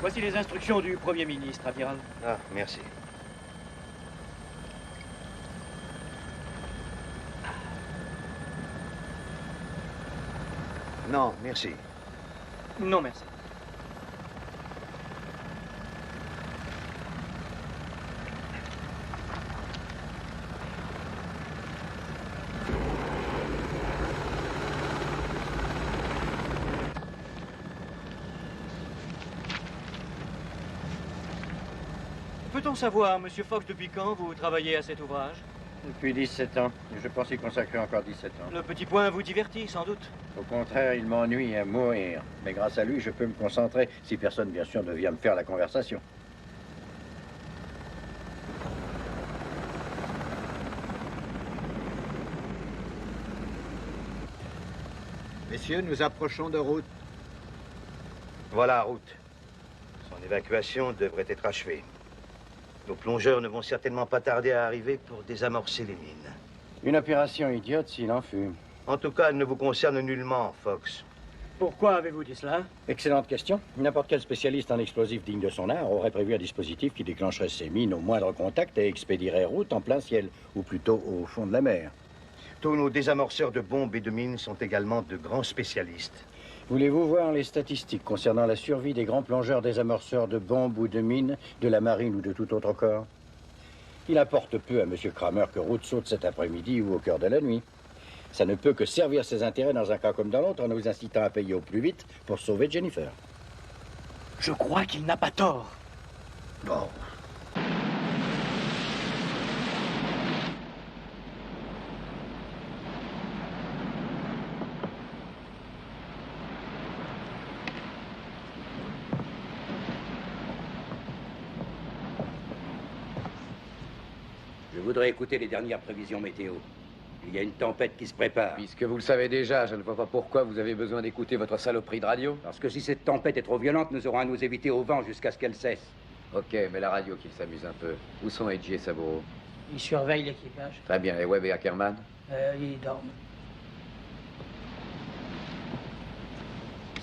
Speaker 6: Voici les instructions du Premier ministre, amiral.
Speaker 16: Ah, merci. Non, merci.
Speaker 6: Non, merci. Peut-on savoir, monsieur Fox, depuis quand vous travaillez à cet ouvrage?
Speaker 19: Depuis 17 ans. Je pense y consacrer encore 17 ans.
Speaker 6: Le petit point vous divertit, sans doute?
Speaker 19: Au contraire, il m'ennuie à mourir. Mais grâce à lui, je peux me concentrer, si personne, bien sûr, ne vient me faire la conversation.
Speaker 16: Messieurs, nous approchons de route. Voilà, route. Son évacuation devrait être achevée. Nos plongeurs ne vont certainement pas tarder à arriver pour désamorcer les mines.
Speaker 19: Une opération idiote s'il en fut.
Speaker 16: En tout cas, elle ne vous concerne nullement, Fox.
Speaker 7: Pourquoi avez-vous dit cela?
Speaker 19: Excellente question. N'importe quel spécialiste en explosifs digne de son art aurait prévu un dispositif qui déclencherait ces mines au moindre contact et expédierait route en plein ciel, ou plutôt au fond de la mer.
Speaker 16: Tous nos désamorceurs de bombes et de mines sont également de grands spécialistes.
Speaker 19: Voulez-vous voir les statistiques concernant la survie des grands plongeurs désamorceurs de bombes ou de mines, de la marine ou de tout autre corps? Il importe peu à M. Kramer que route saute cet après-midi ou au cœur de la nuit. Ça ne peut que servir ses intérêts dans un cas comme dans l'autre en nous incitant à payer au plus vite pour sauver Jennifer.
Speaker 6: Je crois qu'il n'a pas tort.
Speaker 19: Bon.
Speaker 3: Je voudrais écouter les dernières prévisions météo. Il y a une tempête qui se prépare.
Speaker 5: Puisque vous le savez déjà, je ne vois pas pourquoi vous avez besoin d'écouter votre saloperie de radio.
Speaker 3: Parce que si cette tempête est trop violente, nous aurons à nous éviter au vent jusqu'à ce qu'elle cesse.
Speaker 5: Ok, mais la radio qu'il s'amuse un peu. Où sont Edgy et Saburo?
Speaker 7: Ils surveillent l'équipage.
Speaker 5: Très bien, et Webb et Ackerman?
Speaker 7: Ils dorment.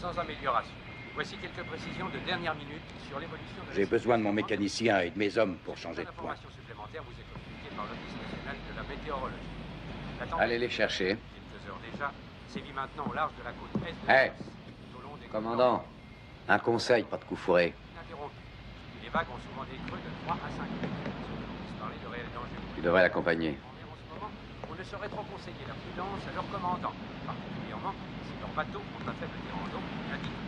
Speaker 20: Sans amélioration. Voici quelques précisions de dernière minute sur l'évolution de...
Speaker 3: J'ai besoin de mon mécanicien et de mes hommes pour changer de point.
Speaker 20: L'information supplémentaire vous est communiquée par l'Office national de la météorologie. La tempête,
Speaker 5: Allez les chercher.
Speaker 20: quelques heures déjà, sévit maintenant au large de la côte est de
Speaker 5: Hé,
Speaker 20: tout au long des
Speaker 5: commandant, un conseil, pas de coup fourré.
Speaker 20: ininterrompus. Les vagues ont souvent des creux de 3 à 5 mètres. Ceux qui puissent parler de réels dangers.
Speaker 5: Tu devrais l'accompagner.
Speaker 20: En ce moment, on ne saurait trop conseiller la prudence à leurs commandants, particulièrement si leurs bateaux ont un faible tirant d'eau, indique.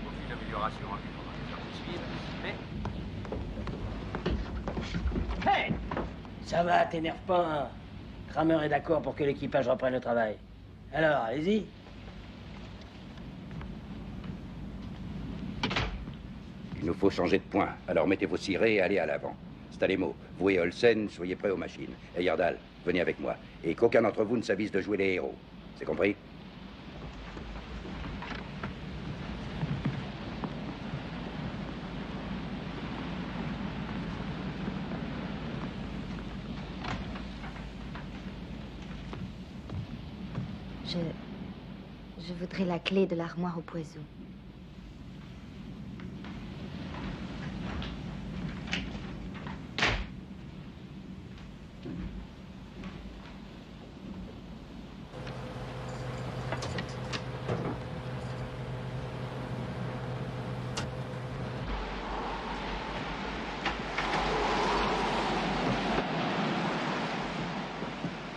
Speaker 20: Aucune amélioration en vue pendant les heures qui suivent, mais...
Speaker 7: Hey! Ça va, t'énerve pas, hein? Kramer est d'accord pour que l'équipage reprenne le travail. Alors, allez-y.
Speaker 3: Il nous faut changer de point. Alors mettez vos cirés et allez à l'avant. Stalemo, vous et Olsen, soyez prêts aux machines. Et Yardal, venez avec moi. Et qu'aucun d'entre vous ne s'avise de jouer les héros. C'est compris?
Speaker 10: Je voudrais la clé de l'armoire au poison.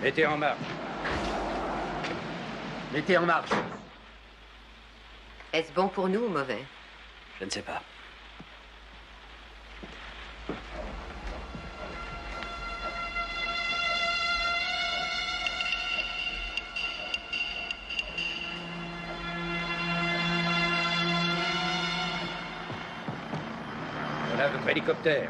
Speaker 3: Mettez en marche.
Speaker 2: Mettez en marche.
Speaker 4: Est-ce bon pour nous ou mauvais?
Speaker 14: Je ne sais pas.
Speaker 3: Voilà votre hélicoptère.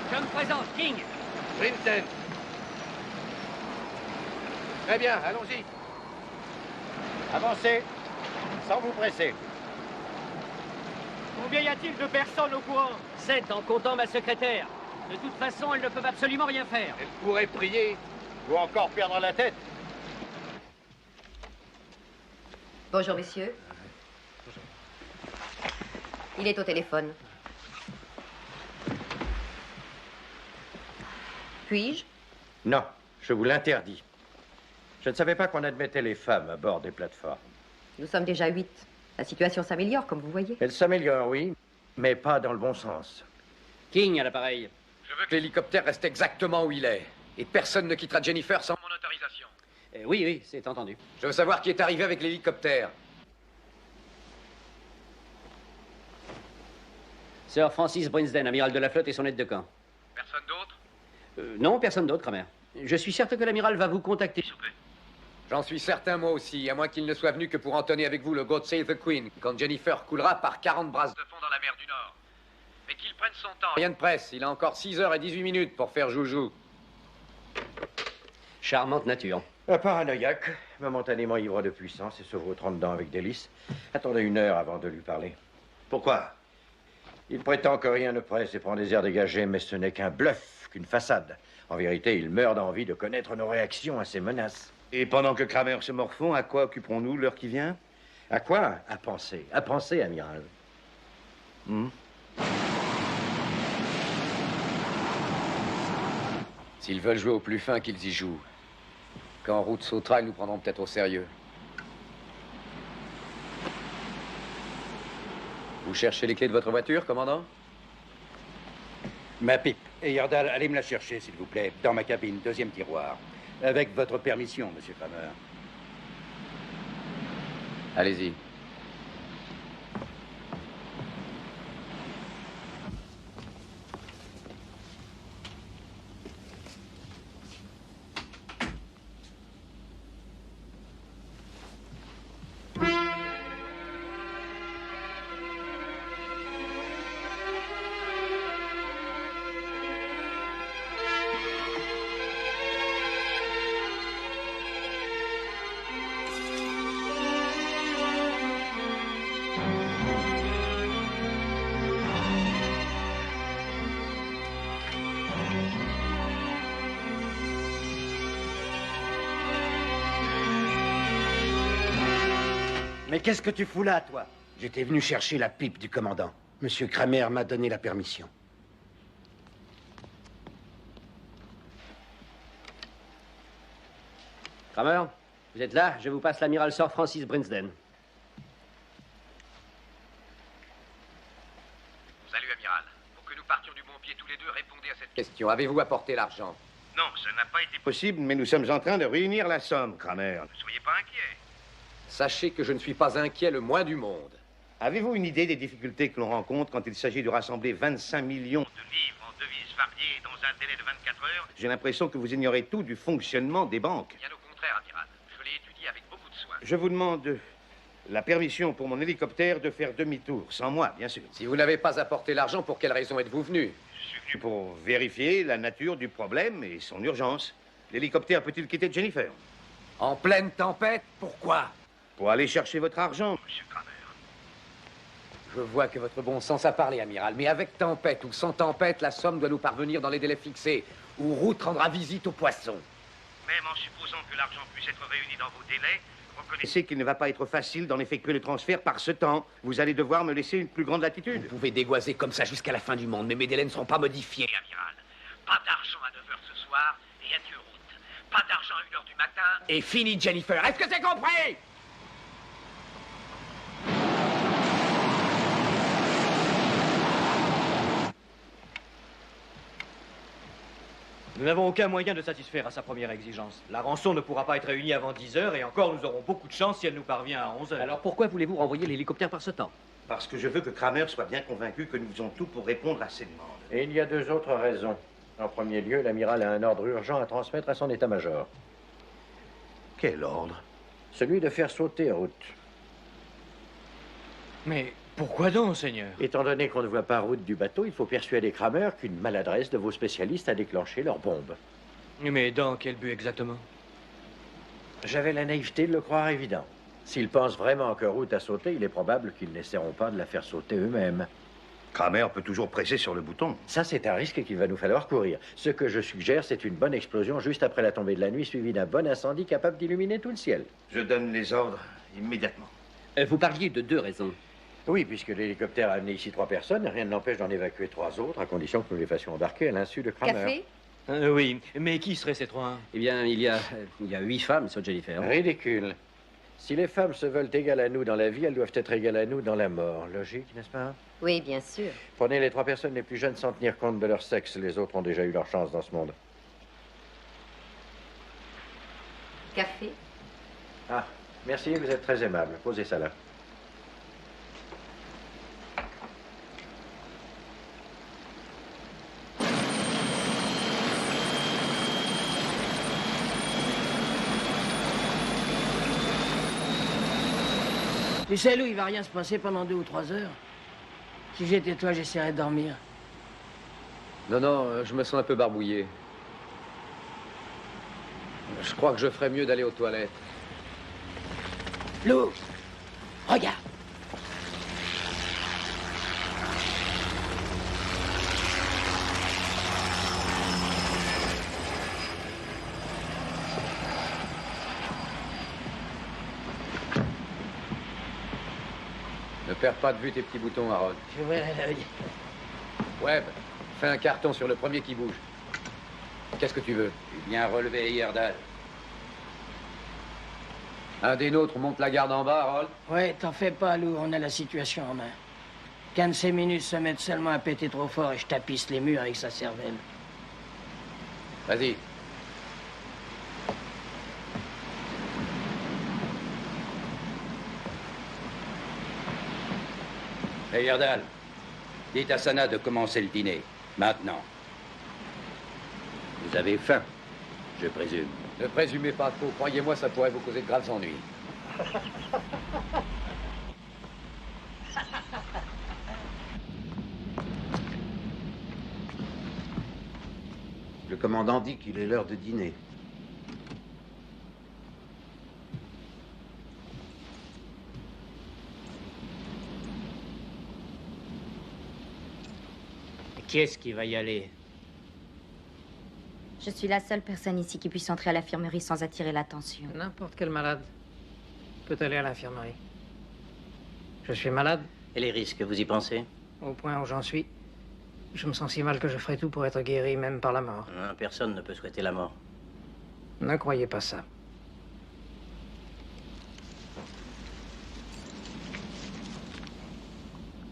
Speaker 14: Je me présente, King.
Speaker 3: Princeton. Très bien, allons-y.
Speaker 1: Avancez, sans vous presser.
Speaker 17: Combien y a-t-il de personnes au courant?
Speaker 14: 7 en comptant ma secrétaire. De toute façon, elles ne peuvent absolument rien faire.
Speaker 1: Elle pourrait prier ou encore perdre la tête.
Speaker 4: Bonjour, messieurs. Il est au téléphone. Puis-je?
Speaker 19: Non, je vous l'interdis. Je ne savais pas qu'on admettait les femmes à bord des plateformes.
Speaker 4: Nous sommes déjà 8. La situation s'améliore, comme vous voyez.
Speaker 19: Elle s'améliore, oui, Mais pas dans le bon sens.
Speaker 14: King à l'appareil.
Speaker 5: Je veux que l'hélicoptère reste exactement où il est. Et personne ne quittera Jennifer sans mon autorisation.
Speaker 14: Oui, oui, c'est entendu.
Speaker 5: Je veux savoir qui est arrivé avec l'hélicoptère.
Speaker 14: Sir Francis Brinsden, amiral de la flotte et son aide de camp.
Speaker 5: Personne d'autre?
Speaker 14: Non, personne d'autre, Kramer. Je suis certain que l'amiral va vous contacter.
Speaker 5: J'en suis certain, moi aussi, à moins qu'il ne soit venu que pour entonner avec vous le God Save the Queen, quand Jennifer coulera par 40 brasses de fond dans la mer du Nord. Mais qu'il prenne son temps. Rien de presse, il a encore 6 heures et 18 minutes pour faire joujou.
Speaker 14: Charmante nature.
Speaker 19: Paranoïaque, momentanément ivre de puissance et se vautrant dedans avec délice. Attendez 1 heure avant de lui parler.
Speaker 16: Pourquoi?
Speaker 19: Il prétend que rien ne presse et prend des airs dégagés, mais ce n'est qu'un bluff, qu'une façade. En vérité, il meurt d'envie de connaître nos réactions à ces menaces.
Speaker 16: Et pendant que Kramer se morfond, à quoi occuperons-nous l'heure qui vient?
Speaker 19: À quoi? À penser, amiral.
Speaker 5: S'ils veulent jouer au plus fin, qu'ils y jouent. Quand Route sautera, ils nous prendront peut-être au sérieux. Vous cherchez les clés de votre voiture, commandant?
Speaker 3: Ma pipe. Et Yordal, allez me la chercher, s'il vous plaît, dans ma cabine, 2e tiroir. Avec votre permission, monsieur Kramer.
Speaker 5: Allez-y.
Speaker 8: Mais qu'est-ce que tu fous là, toi? J'étais venu chercher la pipe du commandant. Monsieur Kramer m'a donné la permission.
Speaker 14: Kramer, vous êtes là? Je vous passe l'amiral Sir Francis Brinsden.
Speaker 5: Salut, amiral. Pour que nous partions du bon pied tous les deux, répondez à cette question. Avez-vous apporté l'argent?
Speaker 16: Non, ça n'a pas été possible, mais nous sommes en train de réunir la somme, Kramer. Ne soyez pas inquiet.
Speaker 5: Sachez que je ne suis pas inquiet le moins du monde.
Speaker 16: Avez-vous une idée des difficultés que l'on rencontre quand il s'agit de rassembler 25 millions de livres en devises variées dans un délai de 24 heures? J'ai l'impression que vous ignorez tout du fonctionnement des banques.
Speaker 5: Bien au contraire, amiral. Je l'ai étudié avec beaucoup de soin.
Speaker 16: Je vous demande la permission pour mon hélicoptère de faire demi-tour, sans moi, bien sûr.
Speaker 5: Si vous n'avez pas apporté l'argent, pour quelle raison êtes-vous venu?
Speaker 16: Je suis venu pour vérifier la nature du problème et son urgence. L'hélicoptère peut-il quitter Jennifer?
Speaker 5: En pleine tempête? Pourquoi?
Speaker 16: Pour aller chercher votre argent, monsieur Kramer.
Speaker 5: Je vois que votre bon sens a parlé, amiral. Mais avec tempête ou sans tempête, la somme doit nous parvenir dans les délais fixés. Ou Route rendra visite aux poissons.
Speaker 16: Même en supposant que l'argent puisse être réuni dans vos délais, reconnaissez qu'il ne va pas être facile d'en effectuer le transfert par ce temps. Vous allez devoir me laisser une plus grande latitude.
Speaker 5: Vous pouvez dégoiser comme ça jusqu'à la fin du monde, mais mes délais ne seront pas modifiés.
Speaker 16: Amiral, pas d'argent à 9h ce soir et adieu Route. Pas d'argent à 1h du matin.
Speaker 5: Et fini, Jennifer. Est-ce que c'est compris?
Speaker 6: Nous n'avons aucun moyen de satisfaire à sa première exigence. La rançon ne pourra pas être réunie avant 10 heures, et encore, nous aurons beaucoup de chance si elle nous parvient à 11 heures.
Speaker 14: Alors pourquoi voulez-vous renvoyer l'hélicoptère par ce temps?
Speaker 16: Parce que je veux que Kramer soit bien convaincu que nous faisons tout pour répondre à ses demandes.
Speaker 19: Et il y a 2 autres raisons. En premier lieu, l'amiral a un ordre urgent à transmettre à son état-major.
Speaker 16: Quel ordre?
Speaker 19: Celui de faire sauter Route.
Speaker 6: Mais pourquoi donc, Seigneur?
Speaker 19: Étant donné qu'on ne voit pas Route du bateau, il faut persuader Kramer qu'une maladresse de vos spécialistes a déclenché leur bombe.
Speaker 6: Mais dans quel but exactement?
Speaker 19: J'avais la naïveté de le croire évident. S'ils pensent vraiment que Route a sauté, il est probable qu'ils n'essaieront pas de la faire sauter eux-mêmes.
Speaker 16: Kramer peut toujours presser sur le bouton.
Speaker 19: Ça, c'est un risque qu'il va nous falloir courir. Ce que je suggère, c'est une bonne explosion juste après la tombée de la nuit, suivie d'un bon incendie capable d'illuminer tout le ciel.
Speaker 16: Je donne les ordres immédiatement.
Speaker 14: Vous parliez de 2 raisons.
Speaker 19: Oui, puisque l'hélicoptère a amené ici 3 personnes, rien ne l'empêche d'en évacuer 3 autres, à condition que nous les fassions embarquer à l'insu de Kramer.
Speaker 12: Café?
Speaker 6: Oui, mais qui seraient ces 3?
Speaker 14: Eh bien, il y a 8 femmes sur Jennifer.
Speaker 19: Ridicule. Si les femmes se veulent égales à nous dans la vie, elles doivent être égales à nous dans la mort. Logique, n'est-ce pas?
Speaker 4: Oui, bien sûr.
Speaker 19: Prenez les 3 personnes les plus jeunes sans tenir compte de leur sexe. Les autres ont déjà eu leur chance dans ce monde.
Speaker 4: Café?
Speaker 19: Ah, merci, vous êtes très aimable. Posez ça là.
Speaker 7: Tu sais, Lou, il va rien se passer pendant 2 ou 3 heures. Si j'étais toi, j'essaierais de dormir.
Speaker 5: Non, non, je me sens un peu barbouillé. Je crois que je ferais mieux d'aller aux toilettes.
Speaker 7: Lou, regarde.
Speaker 5: Ne perds pas de vue tes petits boutons, Harold.
Speaker 7: Je verrai l'œil.
Speaker 5: Webb, fais un carton sur le premier qui bouge. Qu'est-ce que tu veux?
Speaker 3: Bien relevé, Heyerdahl.
Speaker 5: Un des nôtres monte la garde en bas, Harold.
Speaker 7: Ouais, t'en fais pas, Lou, on a la situation en main. Qu'un de ces minutes se mette seulement à péter trop fort et je tapisse les murs avec sa cervelle.
Speaker 5: Vas-y.
Speaker 3: Heyerdahl, dites à Sana de commencer le dîner. Maintenant. Vous avez faim, je présume.
Speaker 5: Ne présumez pas trop. Croyez-moi, ça pourrait vous causer de graves ennuis.
Speaker 8: Le commandant dit qu'il est l'heure de dîner.
Speaker 7: Qui est-ce qui va y aller?
Speaker 10: Je suis la seule personne ici qui puisse entrer à l'infirmerie sans attirer l'attention.
Speaker 7: N'importe quel malade peut aller à l'infirmerie. Je suis malade.
Speaker 9: Et les risques, vous y pensez?
Speaker 7: Au point où j'en suis, je me sens si mal que je ferai tout pour être guéri, même par la mort.
Speaker 9: Personne ne peut souhaiter la mort.
Speaker 7: Ne croyez pas ça.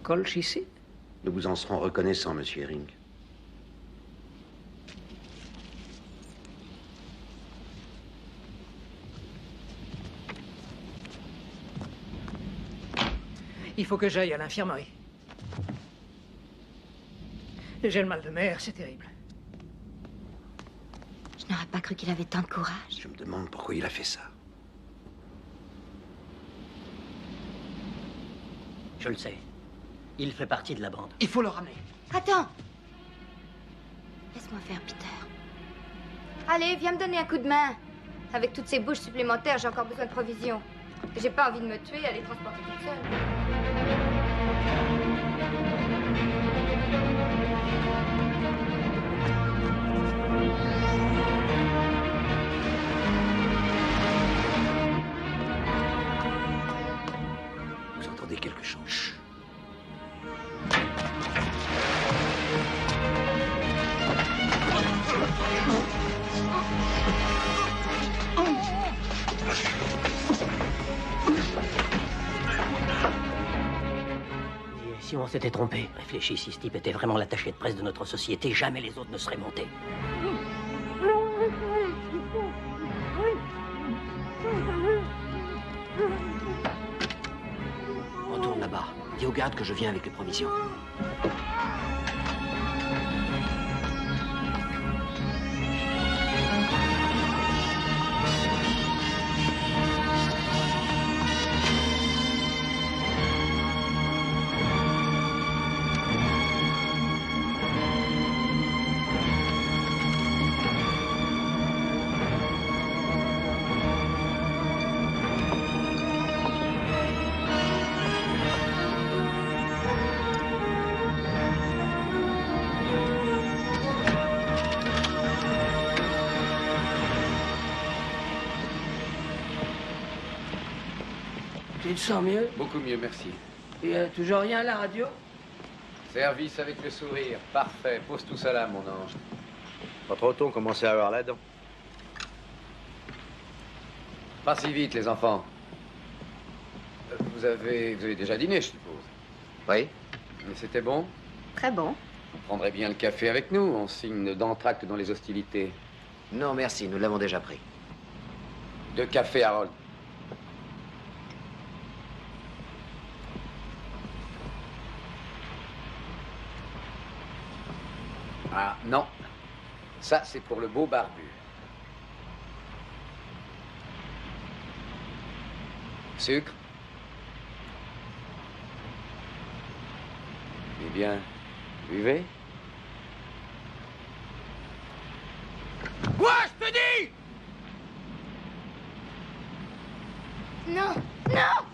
Speaker 7: Colch ici?
Speaker 8: Nous vous en serons reconnaissants, monsieur Herring.
Speaker 7: Il faut que j'aille à l'infirmerie. J'ai le mal de mer, c'est terrible.
Speaker 10: Je n'aurais pas cru qu'il avait tant de courage.
Speaker 8: Je me demande pourquoi il a fait ça.
Speaker 9: Je le sais. Il fait partie de la bande.
Speaker 7: Il faut le ramener.
Speaker 10: Attends. Laisse-moi faire, Peter. Allez, viens me donner un coup de main. Avec toutes ces bouches supplémentaires, j'ai encore besoin de provisions. J'ai pas envie de me tuer à les transporter toute seule.
Speaker 8: Vous entendez quelque chose? Chut.
Speaker 9: Si on s'était trompé, réfléchis, si ce type était vraiment l'attaché de presse de notre société, jamais les autres ne seraient montés. Retourne là-bas. Dis aux gardes que je viens avec les provisions.
Speaker 7: Tu te sens mieux?
Speaker 5: Beaucoup mieux, merci.
Speaker 7: Il n'y a toujours rien à la radio?
Speaker 5: Service avec le sourire. Parfait. Pose tout ça là, mon ange.
Speaker 15: Pas trop tôt, on commence à avoir la dent.
Speaker 5: Pas si vite, les enfants. vous avez déjà dîné, je suppose.
Speaker 18: Oui.
Speaker 5: Mais c'était bon?
Speaker 4: Très bon.
Speaker 5: Vous prendrez bien le café avec nous, en signe d'entracte dans les hostilités.
Speaker 18: Non, merci, nous l'avons déjà pris.
Speaker 5: 2 cafés, Harold. Ah, non. Ça, c'est pour le beau barbu. Sucre? Eh bien, buvez.
Speaker 17: Quoi, je te dis?
Speaker 10: Non, non!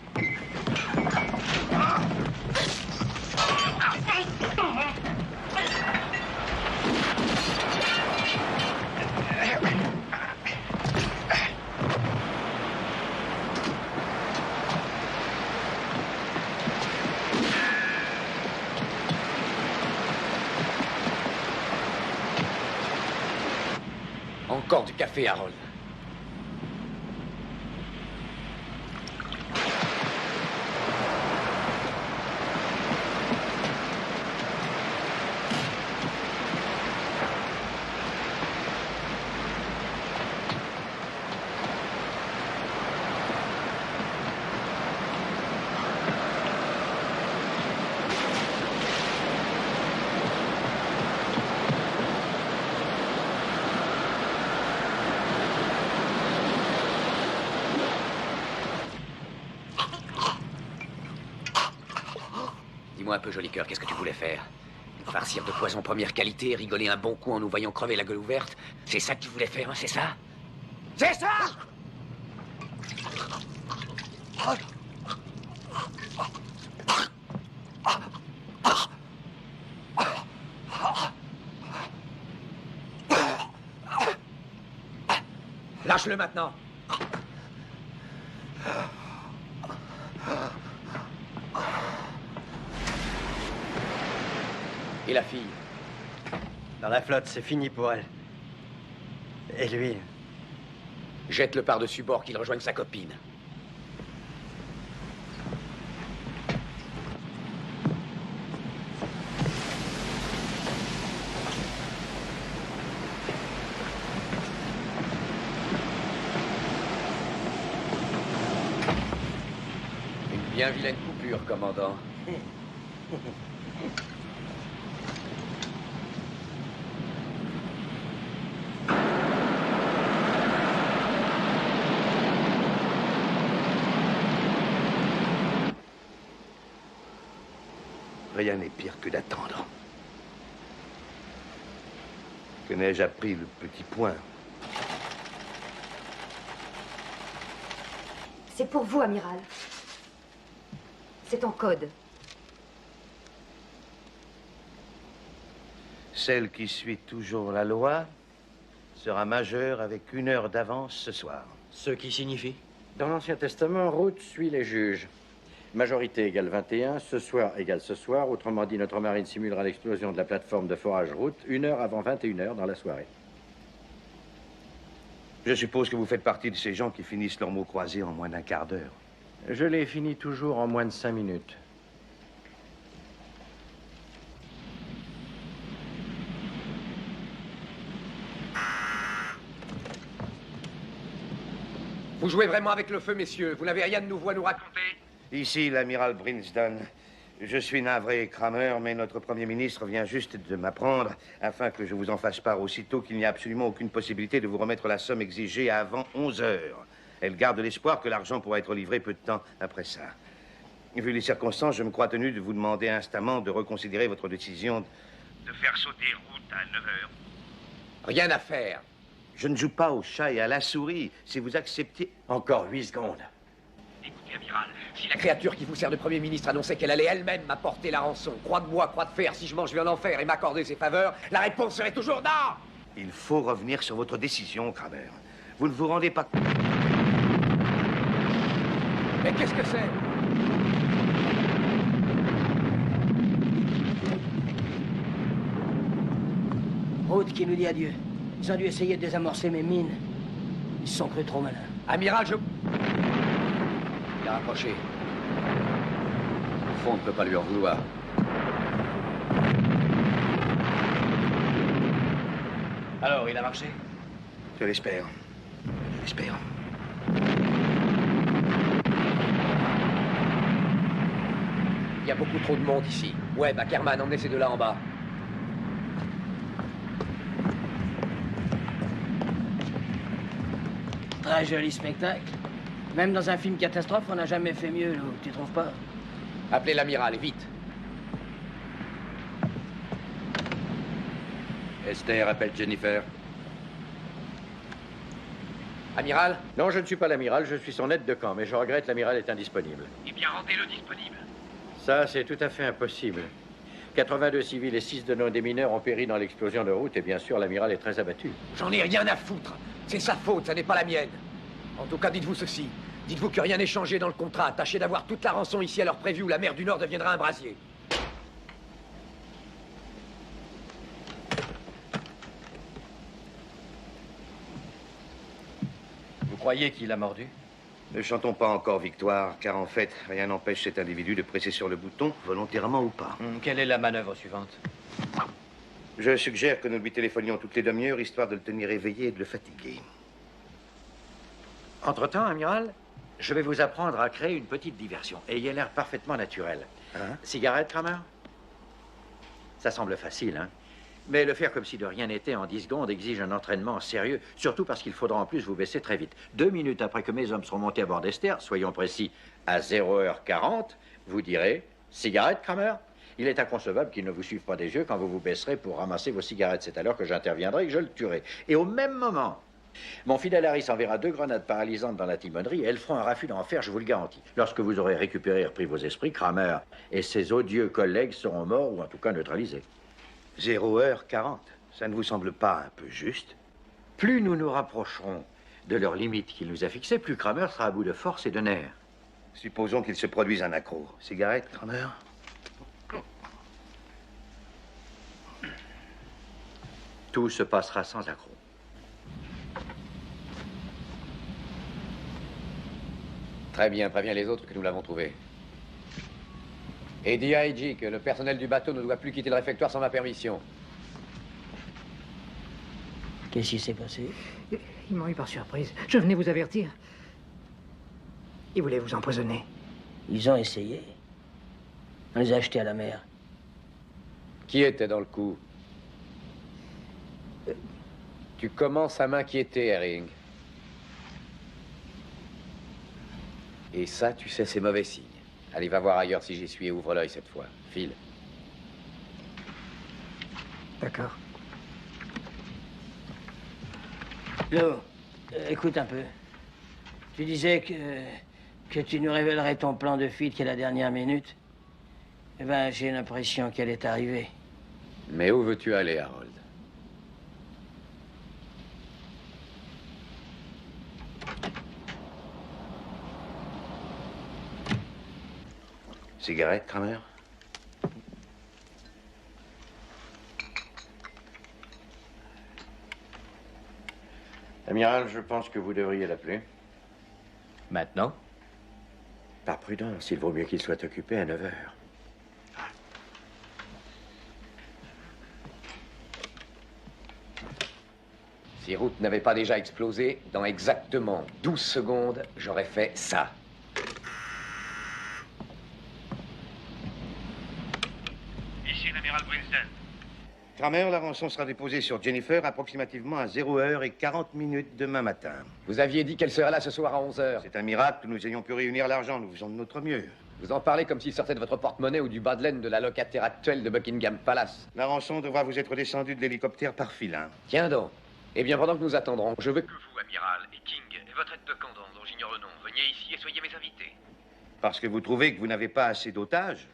Speaker 5: Encore du café, Harold. Dis-moi un peu, joli cœur, qu'est-ce que tu voulais faire? Nous farcir de poison première qualité, rigoler un bon coup en nous voyant crever la gueule ouverte? C'est ça que tu voulais faire, hein, c'est ça? C'est ça? Lâche-le maintenant. Et la fille?
Speaker 18: Dans la flotte, c'est fini pour elle. Et lui?
Speaker 5: Jette-le par-dessus bord qu'il rejoigne sa copine. Une bien vilaine coupure, commandant.
Speaker 16: Rien n'est pire que d'attendre. Que n'ai-je appris le petit point?
Speaker 4: C'est pour vous, amiral. C'est en code.
Speaker 16: Celle qui suit toujours la loi sera majeure avec 1 heure d'avance ce soir.
Speaker 19: Ce qui signifie? Dans l'Ancien Testament, Ruth suit les juges. Majorité égale 21, ce soir égale ce soir. Autrement dit, notre marine simulera l'explosion de la plateforme de forage Ruth 1 heure avant 21h dans la soirée.
Speaker 16: Je suppose que vous faites partie de ces gens qui finissent leurs mots croisés en moins d'un quart d'heure.
Speaker 19: Je les finis toujours en moins de 5 minutes.
Speaker 5: Vous jouez vraiment avec le feu, messieurs. Vous n'avez rien de nouveau à nous raconter?
Speaker 16: Ici, l'amiral Brinsden. Je suis navré, Kramer, mais notre Premier ministre vient juste de m'apprendre, afin que je vous en fasse part aussitôt, qu'il n'y a absolument aucune possibilité de vous remettre la somme exigée avant 11 heures. Elle garde l'espoir que l'argent pourra être livré peu de temps après ça. Vu les circonstances, je me crois tenu de vous demander instamment de reconsidérer votre décision de faire sauter Route à 9 heures.
Speaker 5: Rien à faire.
Speaker 16: Je ne joue pas au chat et à la souris. Si vous acceptez...
Speaker 19: Encore 8 secondes.
Speaker 5: Écoutez, amiral, si la créature qui vous sert de Premier ministre annonçait qu'elle allait elle-même m'apporter la rançon, croix de bois, croix de fer, si je mange viande en enfer et m'accorder ses faveurs, la réponse serait toujours non!
Speaker 16: Il faut revenir sur votre décision, Kramer. Vous ne vous rendez pas...
Speaker 5: Mais qu'est-ce que c'est?
Speaker 7: Ruth qui nous dit adieu. Ils ont dû essayer de désamorcer mes mines. Ils se sont crus trop malins.
Speaker 5: Amiral, il a rapproché. fond, on ne peut pas lui en vouloir.
Speaker 6: Alors, il a marché?
Speaker 16: Je l'espère. Je l'espère.
Speaker 5: Il y a beaucoup trop de monde ici. Ouais, Ackerman, emmenez ces deux-là en bas.
Speaker 7: Très joli spectacle. Même dans un film catastrophe, on n'a jamais fait mieux, Lou. Tu trouves pas?
Speaker 5: Appelez l'amiral, vite.
Speaker 3: Esther appelle Jennifer.
Speaker 5: Amiral?
Speaker 19: Non, je ne suis pas l'amiral, je suis son aide de camp, mais je regrette, l'amiral est indisponible.
Speaker 20: Eh bien, rendez-le disponible.
Speaker 19: Ça, c'est tout à fait impossible. 82 civils et 6 de nos démineurs ont péri dans l'explosion de route, et bien sûr, l'amiral est très abattu.
Speaker 5: J'en ai rien à foutre. C'est sa faute, ça n'est pas la mienne. En tout cas, dites-vous ceci. Dites-vous que rien n'est changé dans le contrat. Tâchez d'avoir toute la rançon ici à l'heure prévue où la mer du Nord deviendra un brasier.
Speaker 6: Vous croyez qu'il a mordu?
Speaker 16: Ne chantons pas encore victoire, car en fait, rien n'empêche cet individu de presser sur le bouton, volontairement ou pas.
Speaker 6: Quelle est la manœuvre suivante?
Speaker 16: Je suggère que nous lui téléphonions toutes les demi-heures, histoire de le tenir éveillé et de le fatiguer.
Speaker 19: Entre-temps, amiral, je vais vous apprendre à créer une petite diversion. Ayez l'air parfaitement naturel.
Speaker 16: Hein?
Speaker 19: Cigarette, Kramer? Ça semble facile, hein? Mais le faire comme si de rien n'était en 10 secondes exige un entraînement sérieux, surtout parce qu'il faudra en plus vous baisser très vite. 2 minutes après que mes hommes seront montés à bord d'Esther, soyons précis, à 0h40, vous direz « Cigarette, Kramer ?» Il est inconcevable qu'il ne vous suive pas des yeux quand vous vous baisserez pour ramasser vos cigarettes. C'est alors que j'interviendrai et que je le tuerai. Et au même moment, mon fidèle Harris enverra 2 grenades paralysantes dans la timonerie et elles feront un raffut d'enfer, je vous le garantis. Lorsque vous aurez récupéré et repris vos esprits, Kramer et ses odieux collègues seront morts ou en tout cas neutralisés.
Speaker 16: 0h40, ça ne vous semble pas un peu juste?
Speaker 19: Plus nous nous rapprocherons de leur limite qu'il nous a fixée, plus Kramer sera à bout de force et de nerfs.
Speaker 16: Supposons qu'il se produise un accro. Cigarette, Kramer?
Speaker 19: Tout se passera sans accroc.
Speaker 5: Très bien, préviens les autres que nous l'avons trouvé. Et dis à IG que le personnel du bateau ne doit plus quitter le réfectoire sans ma permission.
Speaker 7: Qu'est-ce qui s'est passé?
Speaker 21: Ils m'ont eu par surprise. Je venais vous avertir. Ils voulaient vous empoisonner.
Speaker 7: Ils ont essayé. On les a achetés à la mer.
Speaker 5: Qui était dans le coup? Tu commences à m'inquiéter, Herring. Et ça, tu sais, c'est mauvais signe. Allez, va voir ailleurs si j'y suis et ouvre l'œil cette fois. File.
Speaker 21: D'accord.
Speaker 7: Lou, écoute un peu. Tu disais que tu nous révélerais ton plan de fuite qui est la dernière minute. Eh ben, j'ai l'impression qu'elle est arrivée.
Speaker 5: Mais où veux-tu aller, Harold?
Speaker 16: Cigarette, Kramer?
Speaker 19: Amiral, je pense que vous devriez l'appeler.
Speaker 6: Maintenant?
Speaker 19: Par prudence, il vaut mieux qu'il soit occupé à 9h.
Speaker 5: Si Route n'avait pas déjà explosé, dans exactement 12 secondes, j'aurais fait ça.
Speaker 20: Ici l'amiral Winston.
Speaker 16: Kramer, la rançon sera déposée sur Jennifer approximativement à 0h40 demain matin.
Speaker 5: Vous aviez dit qu'elle serait là ce soir à 11h.
Speaker 16: C'est un miracle que nous ayons pu réunir l'argent. Nous faisons de notre mieux.
Speaker 5: Vous en parlez comme s'il sortait de votre porte-monnaie ou du bas de laine de la locataire actuelle de Buckingham Palace.
Speaker 16: La rançon devra vous être descendue de l'hélicoptère par filin.
Speaker 5: Tiens donc. Eh bien, pendant que nous attendrons, je veux que
Speaker 20: vous, amiral, et King, et votre aide de camp dont j'ignore le nom, veniez ici et soyez mes invités.
Speaker 16: Parce que vous trouvez que vous n'avez pas assez d'otages?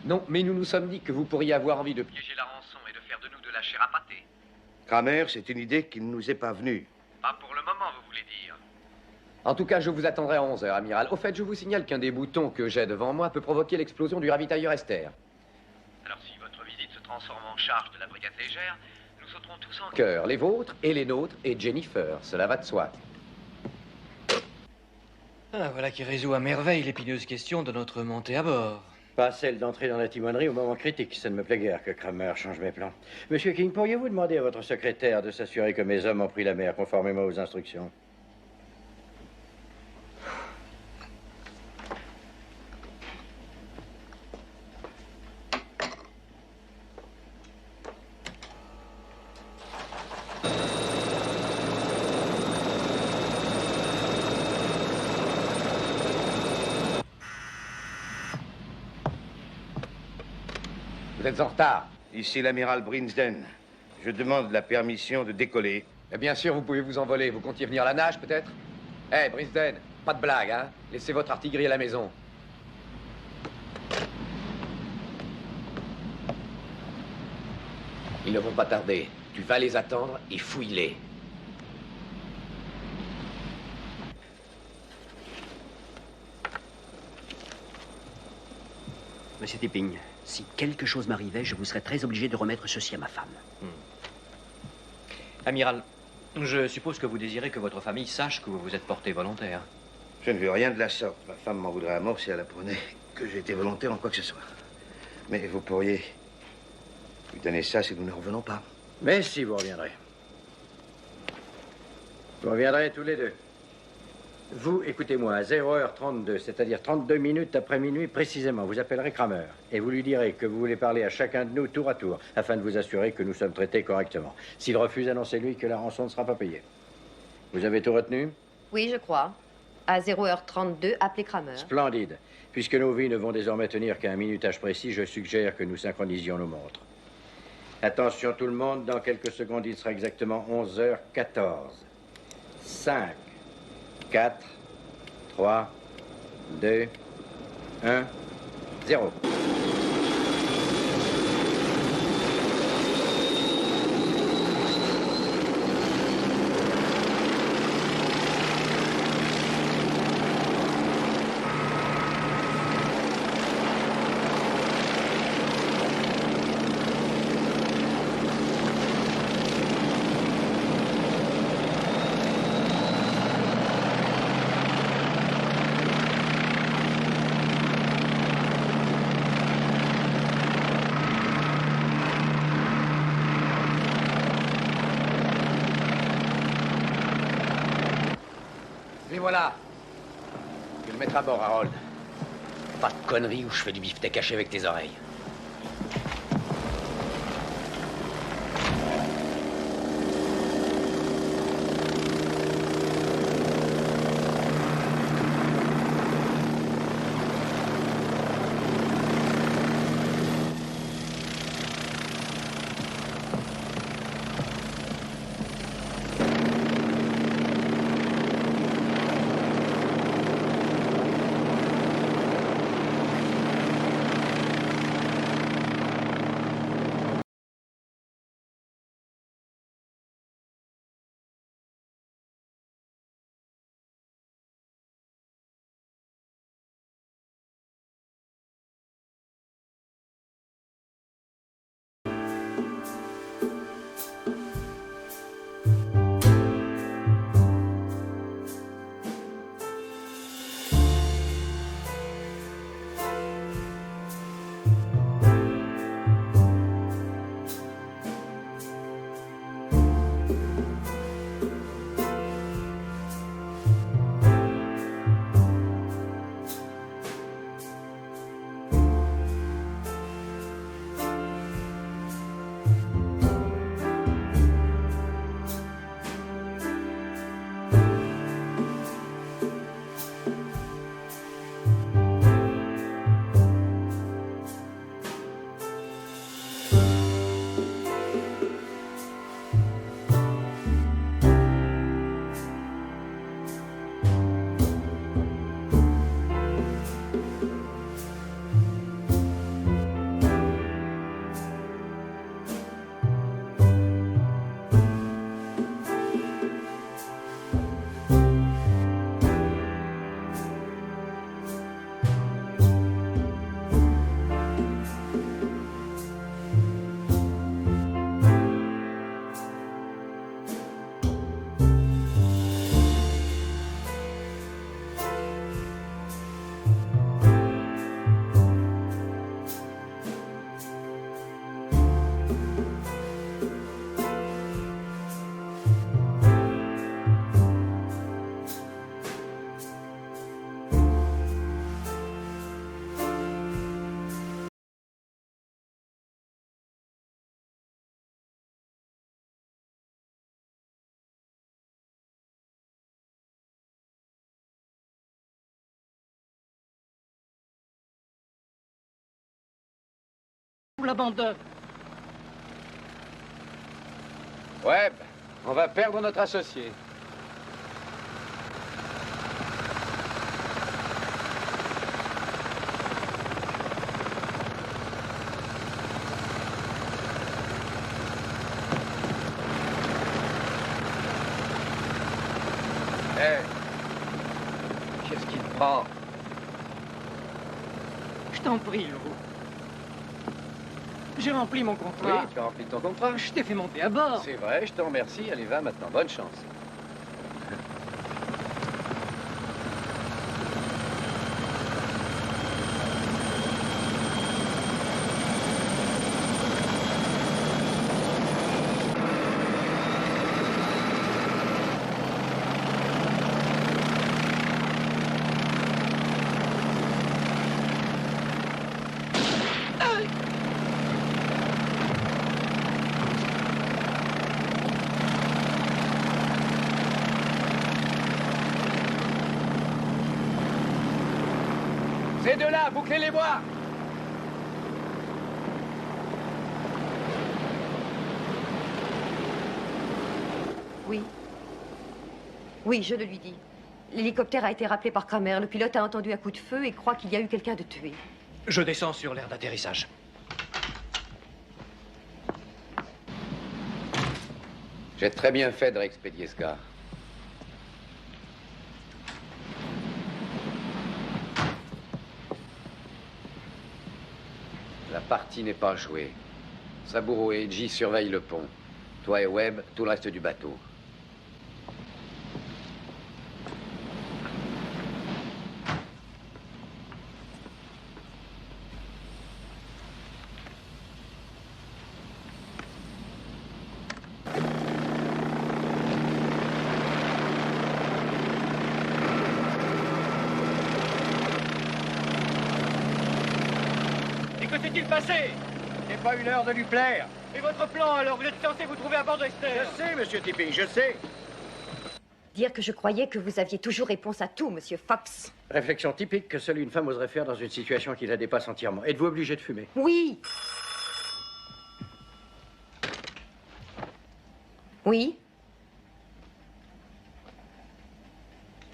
Speaker 5: Non, mais nous nous sommes dit que vous pourriez avoir envie de
Speaker 20: Piéger la rançon et de faire de nous de la chair à pâté.
Speaker 16: Kramer, c'est une idée qui ne nous est pas venue.
Speaker 20: Pas pour le moment, vous voulez dire.
Speaker 5: En tout cas, je vous attendrai à 11h, amiral. Au fait, je vous signale qu'un des boutons que j'ai devant moi peut provoquer l'explosion du ravitailleur Esther.
Speaker 20: Alors si votre visite se transforme en charge de la brigade légère, nous sauterons tous en
Speaker 5: Cœur, les vôtres et les nôtres et Jennifer, cela va de soi.
Speaker 6: Ah, voilà qui résout à merveille l'épineuse question de notre montée à bord.
Speaker 19: Pas celle d'entrer dans la timonerie au moment critique. Ça ne me plaît guère que Kramer change mes plans. Monsieur King, pourriez-vous demander à votre secrétaire de s'assurer que mes hommes ont pris la mer conformément aux instructions?
Speaker 5: Vous êtes en retard.
Speaker 16: Ici l'amiral Brinsden. Je demande la permission de décoller.
Speaker 5: Et bien sûr, vous pouvez vous envoler. Vous comptiez venir à la nage, peut-être? Eh, Brinsden, pas de blague, hein? Laissez votre artillerie à la maison. Ils ne vont pas tarder. Tu vas les attendre et fouille-les.
Speaker 14: Monsieur Tipping, si quelque chose m'arrivait, je vous serais très obligé de remettre ceci à ma femme.
Speaker 6: Amiral, je suppose que vous désirez que votre famille sache que vous vous êtes porté volontaire.
Speaker 16: Je ne veux rien de la sorte. Ma femme m'en voudrait à mort si elle apprenait que j'ai été volontaire en quoi que ce soit. Mais vous pourriez lui donner ça si nous ne revenons pas.
Speaker 19: Mais si, vous reviendrez. Vous reviendrez tous les deux. Vous, écoutez-moi, à 0h32, c'est-à-dire 32 minutes après minuit précisément, vous appellerez Kramer et vous lui direz que vous voulez parler à chacun de nous tour à tour, afin de vous assurer que nous sommes traités correctement. S'il refuse, annoncez-lui que la rançon ne sera pas payée. Vous avez tout retenu?
Speaker 4: Oui, je crois. À 0h32, appelez Kramer.
Speaker 19: Splendide. Puisque nos vies ne vont désormais tenir qu'à un minutage précis, je suggère que nous synchronisions nos montres. Attention tout le monde, dans quelques secondes, il sera exactement 11h14. 5, 4, 3, 2, 1, 0.
Speaker 5: Et voilà. Tu le mettre à bord, Harold. Pas de conneries où je fais du beefsteak caché avec tes oreilles.
Speaker 21: l'abandonne.
Speaker 5: Webb, on va perdre notre associé. Hé, qu'est-ce qu'il te prend?
Speaker 21: Je t'en prie, Lou. J'ai rempli mon contrat.
Speaker 5: Oui, tu as rempli ton contrat.
Speaker 21: Je t'ai fait monter à bord.
Speaker 5: C'est vrai, je te remercie. Allez, va maintenant. Bonne chance. Ces deux-là, bouclez-les-moi!
Speaker 4: Oui. Oui, je le lui dis. L'hélicoptère a été rappelé par Kramer. Le pilote a entendu un coup de feu et croit qu'il y a eu quelqu'un de tué.
Speaker 6: Je descends sur l'aire d'atterrissage.
Speaker 5: J'ai très bien fait de réexpédier ce gars. La partie n'est pas jouée. Saburo et Eiji surveillent le pont. Toi et Webb, tout le reste du bateau.
Speaker 21: Et que s'est-il passé?
Speaker 1: C'est pas une heure de lui plaire.
Speaker 21: Et votre plan, alors? Vous êtes censé vous trouver à bord d'Esther.
Speaker 1: Je sais, monsieur Tipping, je sais.
Speaker 4: Dire que je croyais que vous aviez toujours réponse à tout, monsieur Fox.
Speaker 19: Réflexion typique que seule une femme oserait faire dans une situation qui la dépasse entièrement. Êtes-vous obligé de fumer?
Speaker 4: Oui. Oui.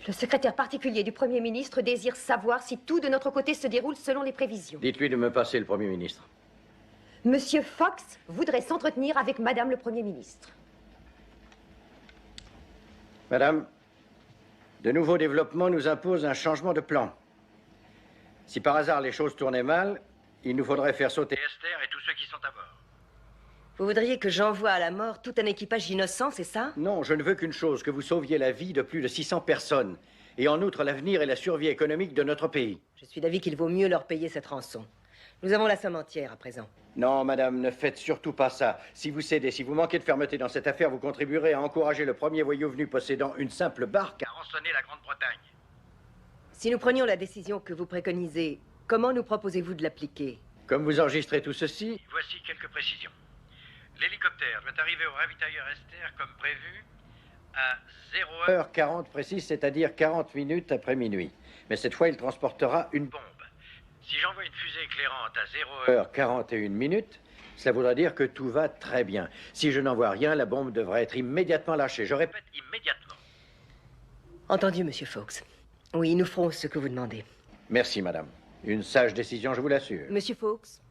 Speaker 4: Le secrétaire particulier du Premier ministre désire savoir si tout de notre côté se déroule selon les prévisions.
Speaker 19: Dites-lui de me passer le Premier ministre.
Speaker 4: Monsieur Fox voudrait s'entretenir avec Madame le Premier ministre.
Speaker 19: Madame, de nouveaux développements nous imposent un changement de plan. Si par hasard les choses tournaient mal, il nous faudrait faire sauter Esther et tous ceux qui sont à bord.
Speaker 4: Vous voudriez que j'envoie à la mort tout un équipage innocent, c'est ça?
Speaker 19: Non, je ne veux qu'une chose, que vous sauviez la vie de plus de 600 personnes. Et en outre, l'avenir et la survie économique de notre pays.
Speaker 4: Je suis d'avis qu'il vaut mieux leur payer cette rançon. Nous avons la somme entière à présent.
Speaker 19: Non, madame, ne faites surtout pas ça. Si vous cédez, si vous manquez de fermeté dans cette affaire, vous contribuerez à encourager le premier voyou venu possédant une simple barque à rançonner la Grande-Bretagne.
Speaker 4: Si nous prenions la décision que vous préconisez, comment nous proposez-vous de l'appliquer?
Speaker 19: Comme vous enregistrez tout ceci, voici quelques précisions. L'hélicoptère doit arriver au ravitailleur Esther comme prévu à 0h40 précise, c'est-à-dire 40 minutes après minuit. Mais cette fois, il transportera une bombe. Si j'envoie une fusée éclairante à 0h41 minutes, cela voudra dire que tout va très bien. Si je n'envoie rien, la bombe devrait être immédiatement lâchée. Je répète, immédiatement.
Speaker 4: Entendu, monsieur Fox. Oui, nous ferons ce que vous demandez.
Speaker 19: Merci, madame. Une sage décision, je vous l'assure.
Speaker 4: Monsieur Fox,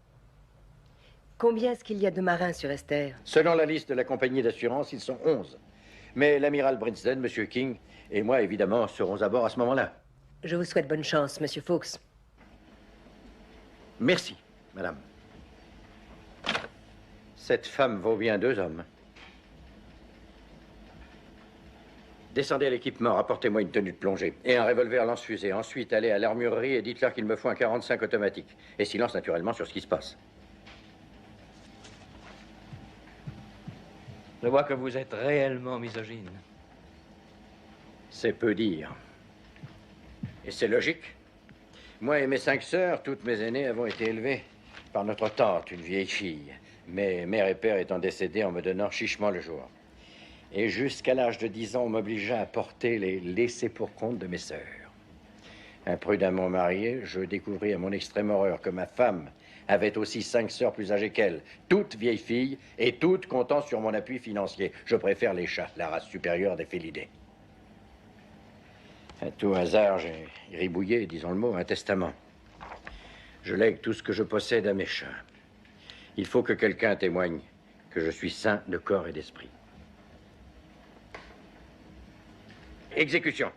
Speaker 4: combien est-ce qu'il y a de marins sur Esther?
Speaker 19: Selon la liste de la compagnie d'assurance, ils sont 11. Mais l'amiral Brinsden, monsieur King et moi, évidemment, serons à bord à ce moment-là.
Speaker 4: Je vous souhaite bonne chance, monsieur Fox.
Speaker 19: Merci, madame. Cette femme vaut bien 2 hommes. Descendez à l'équipement, rapportez-moi une tenue de plongée et un revolver lance-fusée. Ensuite, allez à l'armurerie et dites-leur qu'il me faut un 45 automatique. Et silence, naturellement, sur ce qui se passe.
Speaker 6: Je vois que vous êtes réellement misogyne.
Speaker 19: C'est peu dire. Et c'est logique. Moi et mes 5 sœurs, toutes mes aînées, avons été élevées par notre tante, une vieille fille. Mais mère et père étant décédés en me donnant chichement le jour. Et jusqu'à l'âge de 10 ans, on m'obligea à porter les laissés pour compte de mes sœurs. Imprudemment marié, je découvris à mon extrême horreur que ma femme avait aussi 5 sœurs plus âgées qu'elle, toutes vieilles filles et toutes comptant sur mon appui financier. Je préfère les chats, la race supérieure des félidés. À tout hasard, j'ai ribouillé, disons le mot, un testament. Je lègue tout ce que je possède à mes chats. Il faut que quelqu'un témoigne que je suis sain de corps et d'esprit. Exécution.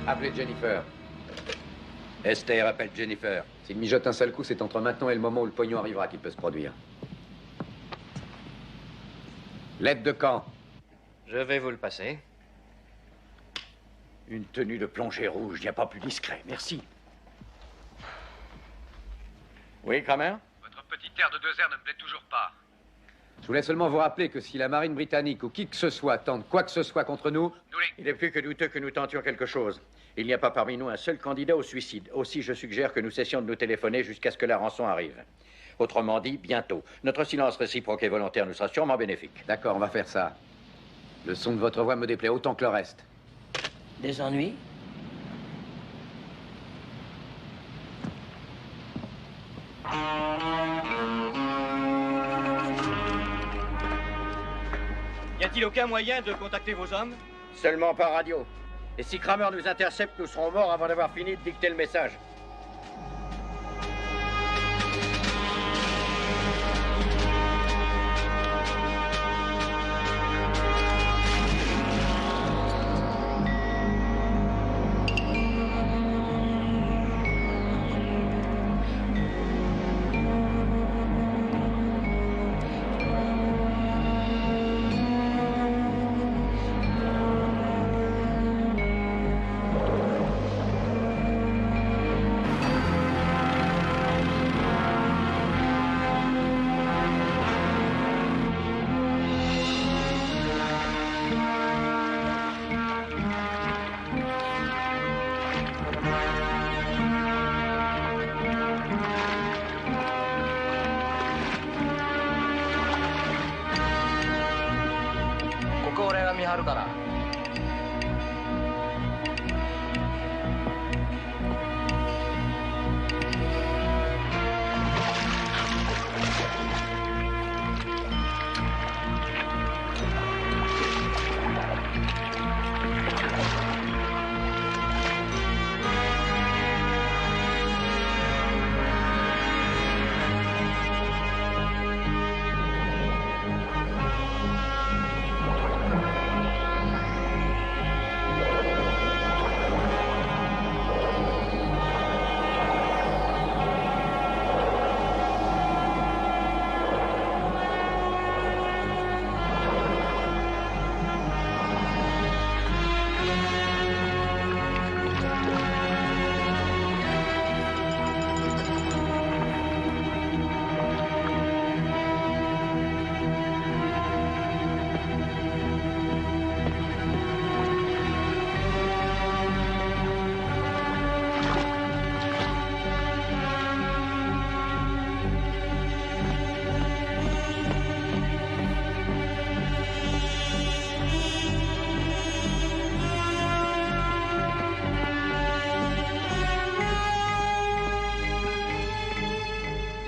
Speaker 5: Appelez Jennifer.
Speaker 3: Esther appelle Jennifer.
Speaker 5: S'il mijote un seul coup, c'est entre maintenant et le moment où le pognon arrivera qu'il peut se produire. L'aide de camp.
Speaker 11: Je vais vous le passer.
Speaker 19: Une tenue de plongée rouge, il n'y a pas plus discret. Merci. Oui, Kramer?
Speaker 20: Votre petite air de 2 airs ne me plaît toujours pas.
Speaker 5: Je voulais seulement vous rappeler que si la marine britannique ou qui que ce soit tente quoi que ce soit contre nous...
Speaker 19: Il est plus que douteux que nous tentions quelque chose. Il n'y a pas parmi nous un seul candidat au suicide. Aussi, je suggère que nous cessions de nous téléphoner jusqu'à ce que la rançon arrive. Autrement dit, bientôt. Notre silence réciproque et volontaire nous sera sûrement bénéfique.
Speaker 5: D'accord, on va faire ça. Le son de votre voix me déplaît autant que le reste.
Speaker 7: Des ennuis?
Speaker 13: Y a-t-il aucun moyen de contacter vos hommes?
Speaker 19: Seulement par radio. Et si Kramer nous intercepte, nous serons morts avant d'avoir fini de dicter le message.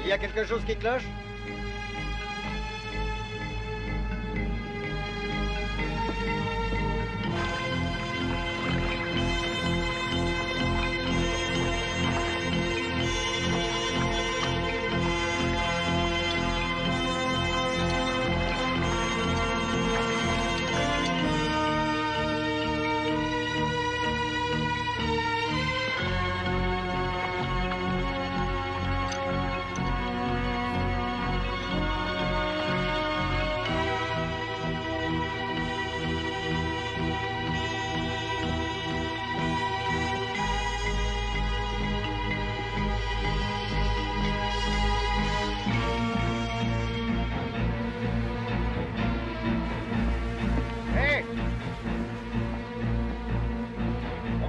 Speaker 2: Il y a quelque chose qui cloche?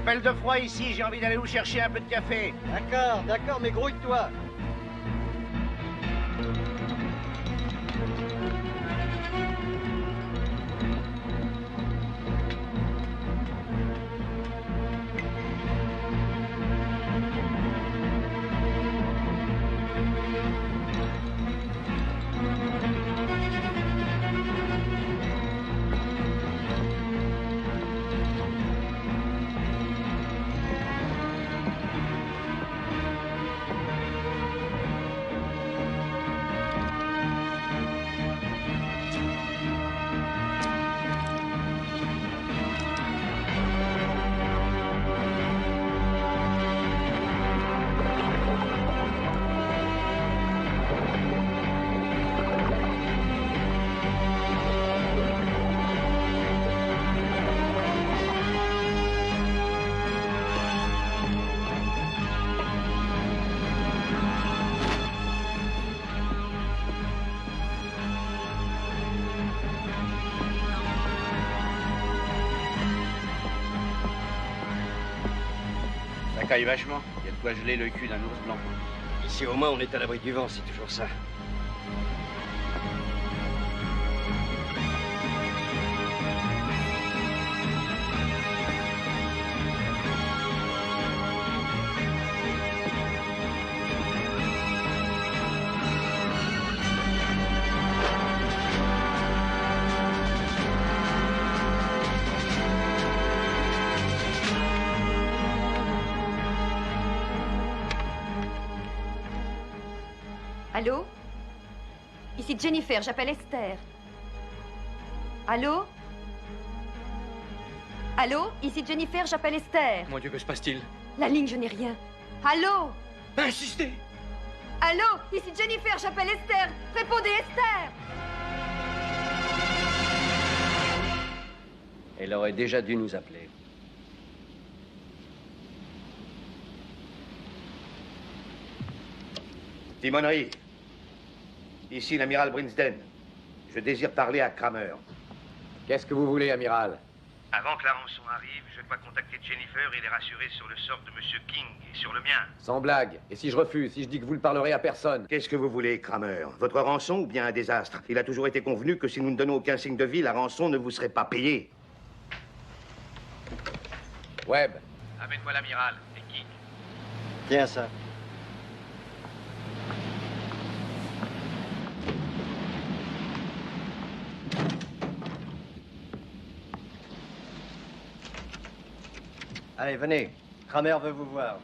Speaker 16: m'appelle de froid ici, j'ai envie d'aller vous chercher un peu de café.
Speaker 18: D'accord, d'accord, mais grouille-toi.
Speaker 16: Ça caille vachement. Il y a de quoi geler le cul d'un ours blanc.
Speaker 9: Ici, au moins, on est à l'abri du vent, c'est toujours ça.
Speaker 10: Allô? Ici Jennifer, j'appelle Esther. Allô? Allô? Ici Jennifer, j'appelle Esther.
Speaker 6: Mon Dieu, que se passe-t-il?
Speaker 10: La ligne, je n'ai rien. Allô?
Speaker 6: Insistez!
Speaker 10: Allô? Ici Jennifer, j'appelle Esther. Répondez, Esther!
Speaker 5: Elle aurait déjà dû nous appeler.
Speaker 16: Timonerie. Ici l'amiral Brinsden. Je désire parler à Kramer.
Speaker 5: Qu'est-ce que vous voulez, amiral?
Speaker 16: Avant que la rançon arrive, je dois contacter Jennifer et les rassurer sur le sort de Monsieur King et sur le mien.
Speaker 5: Sans blague. Et si je refuse, si je dis que vous ne parlerez à personne?
Speaker 16: Qu'est-ce que vous voulez, Kramer? Votre rançon ou bien un désastre? Il a toujours été convenu que si nous ne donnons aucun signe de vie, la rançon ne vous serait pas payée.
Speaker 5: Webb.
Speaker 20: Amène-moi l'amiral, et King.
Speaker 18: Tiens ça. Allez, venez. Kramer veut vous voir.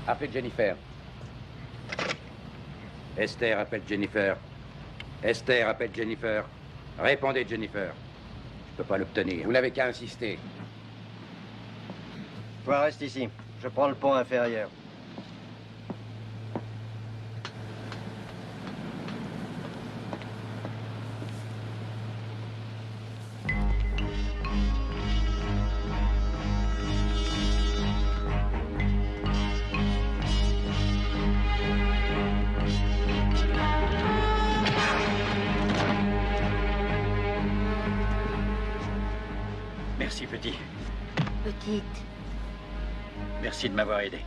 Speaker 5: Appelez Jennifer.
Speaker 3: Esther appelle Jennifer. Esther appelle Jennifer. Répondez, Jennifer. Je peux pas l'obtenir.
Speaker 5: Vous n'avez qu'à insister.
Speaker 18: Toi, reste ici. Je prends le pont inférieur.
Speaker 1: Merci, petit.
Speaker 10: Petite.
Speaker 1: Merci de m'avoir aidé.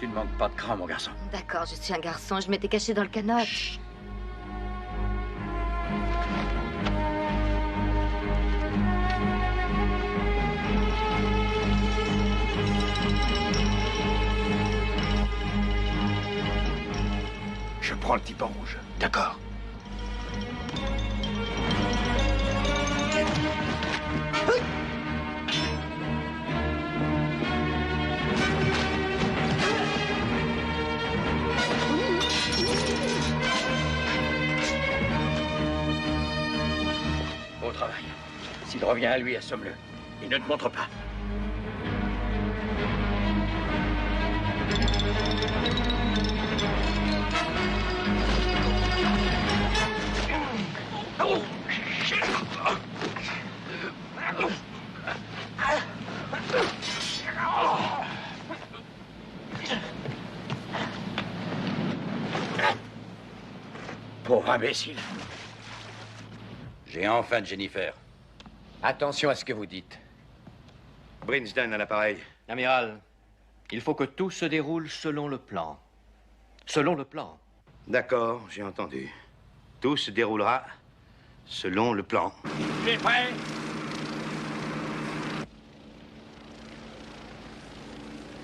Speaker 1: Tu ne manques pas de cran, mon garçon.
Speaker 10: D'accord, je suis un garçon. Je m'étais caché dans le canot.
Speaker 1: Chut. Je prends le type en rouge. D'accord. Bon travail. S'il revient à lui, assomme-le. Il ne te montre pas.
Speaker 3: Pauvre imbécile. J'ai enfin Jennifer.
Speaker 5: Attention à ce que vous dites.
Speaker 16: Brinsden à l'appareil.
Speaker 6: Amiral, il faut que tout se déroule selon le plan. Selon le plan.
Speaker 16: D'accord, j'ai entendu. Tout se déroulera selon le plan.
Speaker 17: Tu es prêt?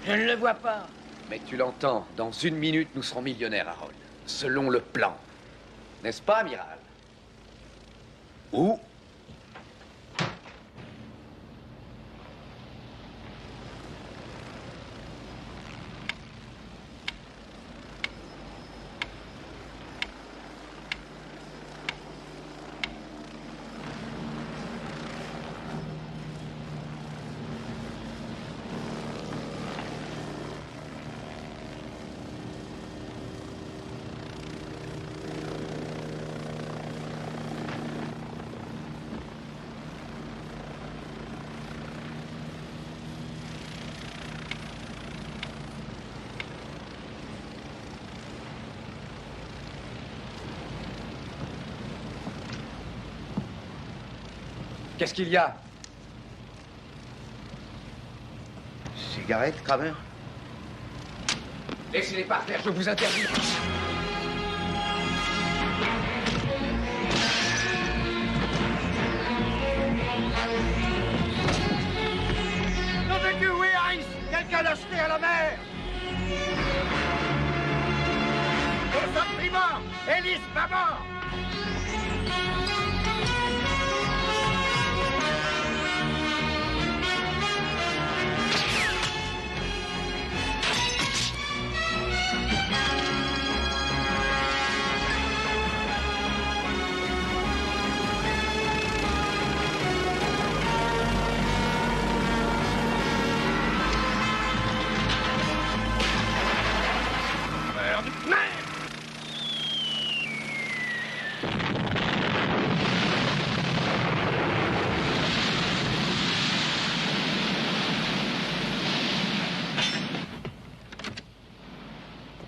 Speaker 7: Je ne le vois pas.
Speaker 5: Mais tu l'entends, dans 1 minute, nous serons millionnaires, Harold. Selon le plan. N'est-ce pas, amiral?
Speaker 3: Où?
Speaker 5: Qu'est-ce qu'il y a?
Speaker 16: Cigarette, Kramer?
Speaker 5: Laissez-les par terre, je vous interdis.
Speaker 17: Nom de Dieu, oui, Harris! Quelqu'un l'a jeté à la mer! Nous sommes pris morts! Ellis, pas mort!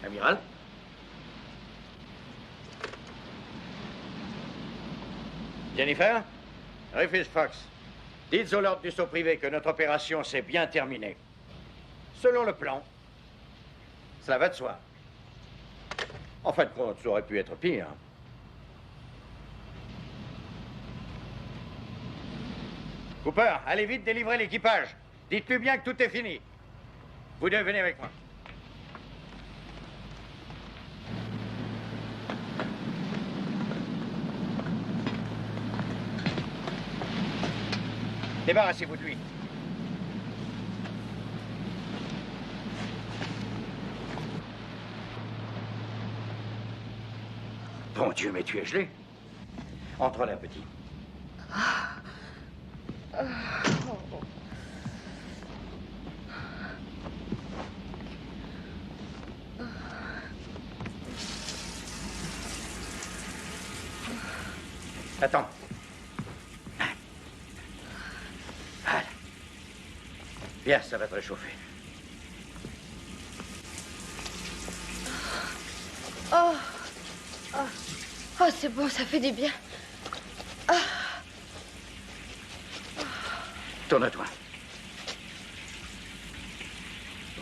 Speaker 3: Amiral? Jennifer? Rufus Fox, dites au Lord du Sceau privé que notre opération s'est bien terminée. Selon le plan. Cela va de soi. En fin de compte, ça aurait pu être pire. Cooper, allez vite délivrer l'équipage. Dites-lui bien que tout est fini. Vous deux, venez avec moi. Débarrassez-vous de lui. Bon Dieu, mais tu es gelé. Entre là, petit. Attends. Voilà. Bien, ça va te réchauffer.
Speaker 10: Oh, oh, oh, c'est bon, ça fait du bien. Ah.
Speaker 3: Tourne-toi.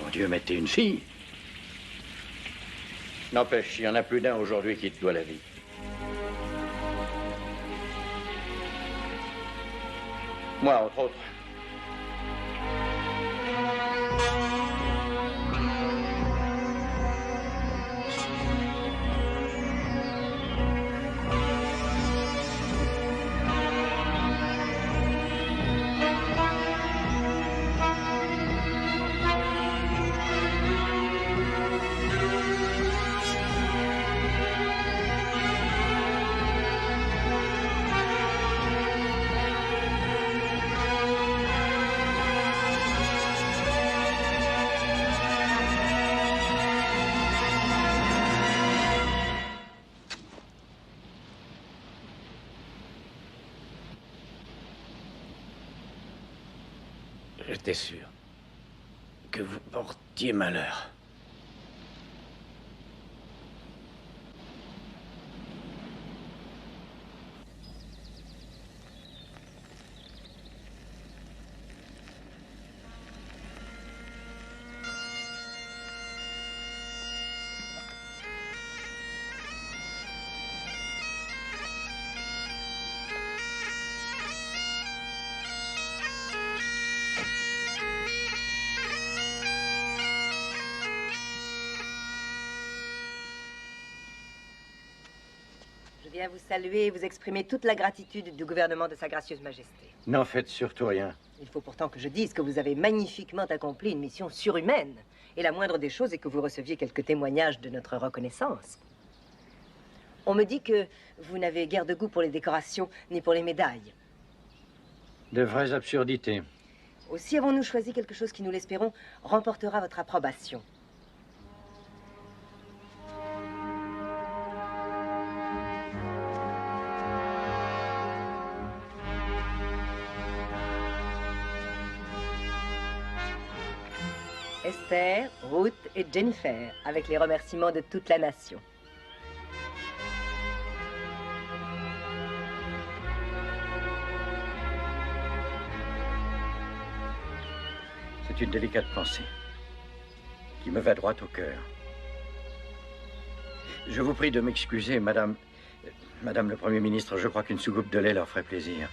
Speaker 3: Mon Dieu, mais t'es une fille. N'empêche, il y en a plus d'un aujourd'hui qui te doit la vie. Moi, entre autres. J'étais sûr que vous portiez malheur.
Speaker 4: viens vous saluer et vous exprimer toute la gratitude du gouvernement de Sa Gracieuse Majesté.
Speaker 19: N'en faites surtout rien.
Speaker 4: Il faut pourtant que je dise que vous avez magnifiquement accompli une mission surhumaine. Et la moindre des choses est que vous receviez quelques témoignages de notre reconnaissance. On me dit que vous n'avez guère de goût pour les décorations ni pour les médailles.
Speaker 19: De vraies absurdités.
Speaker 4: Aussi avons-nous choisi quelque chose qui, nous l'espérons, remportera votre approbation. Esther, Ruth et Jennifer, avec les remerciements de toute la nation.
Speaker 19: C'est une délicate pensée qui me va droit au cœur. Je vous prie de m'excuser, Madame le Premier ministre. Je crois qu'une soucoupe de lait leur ferait plaisir.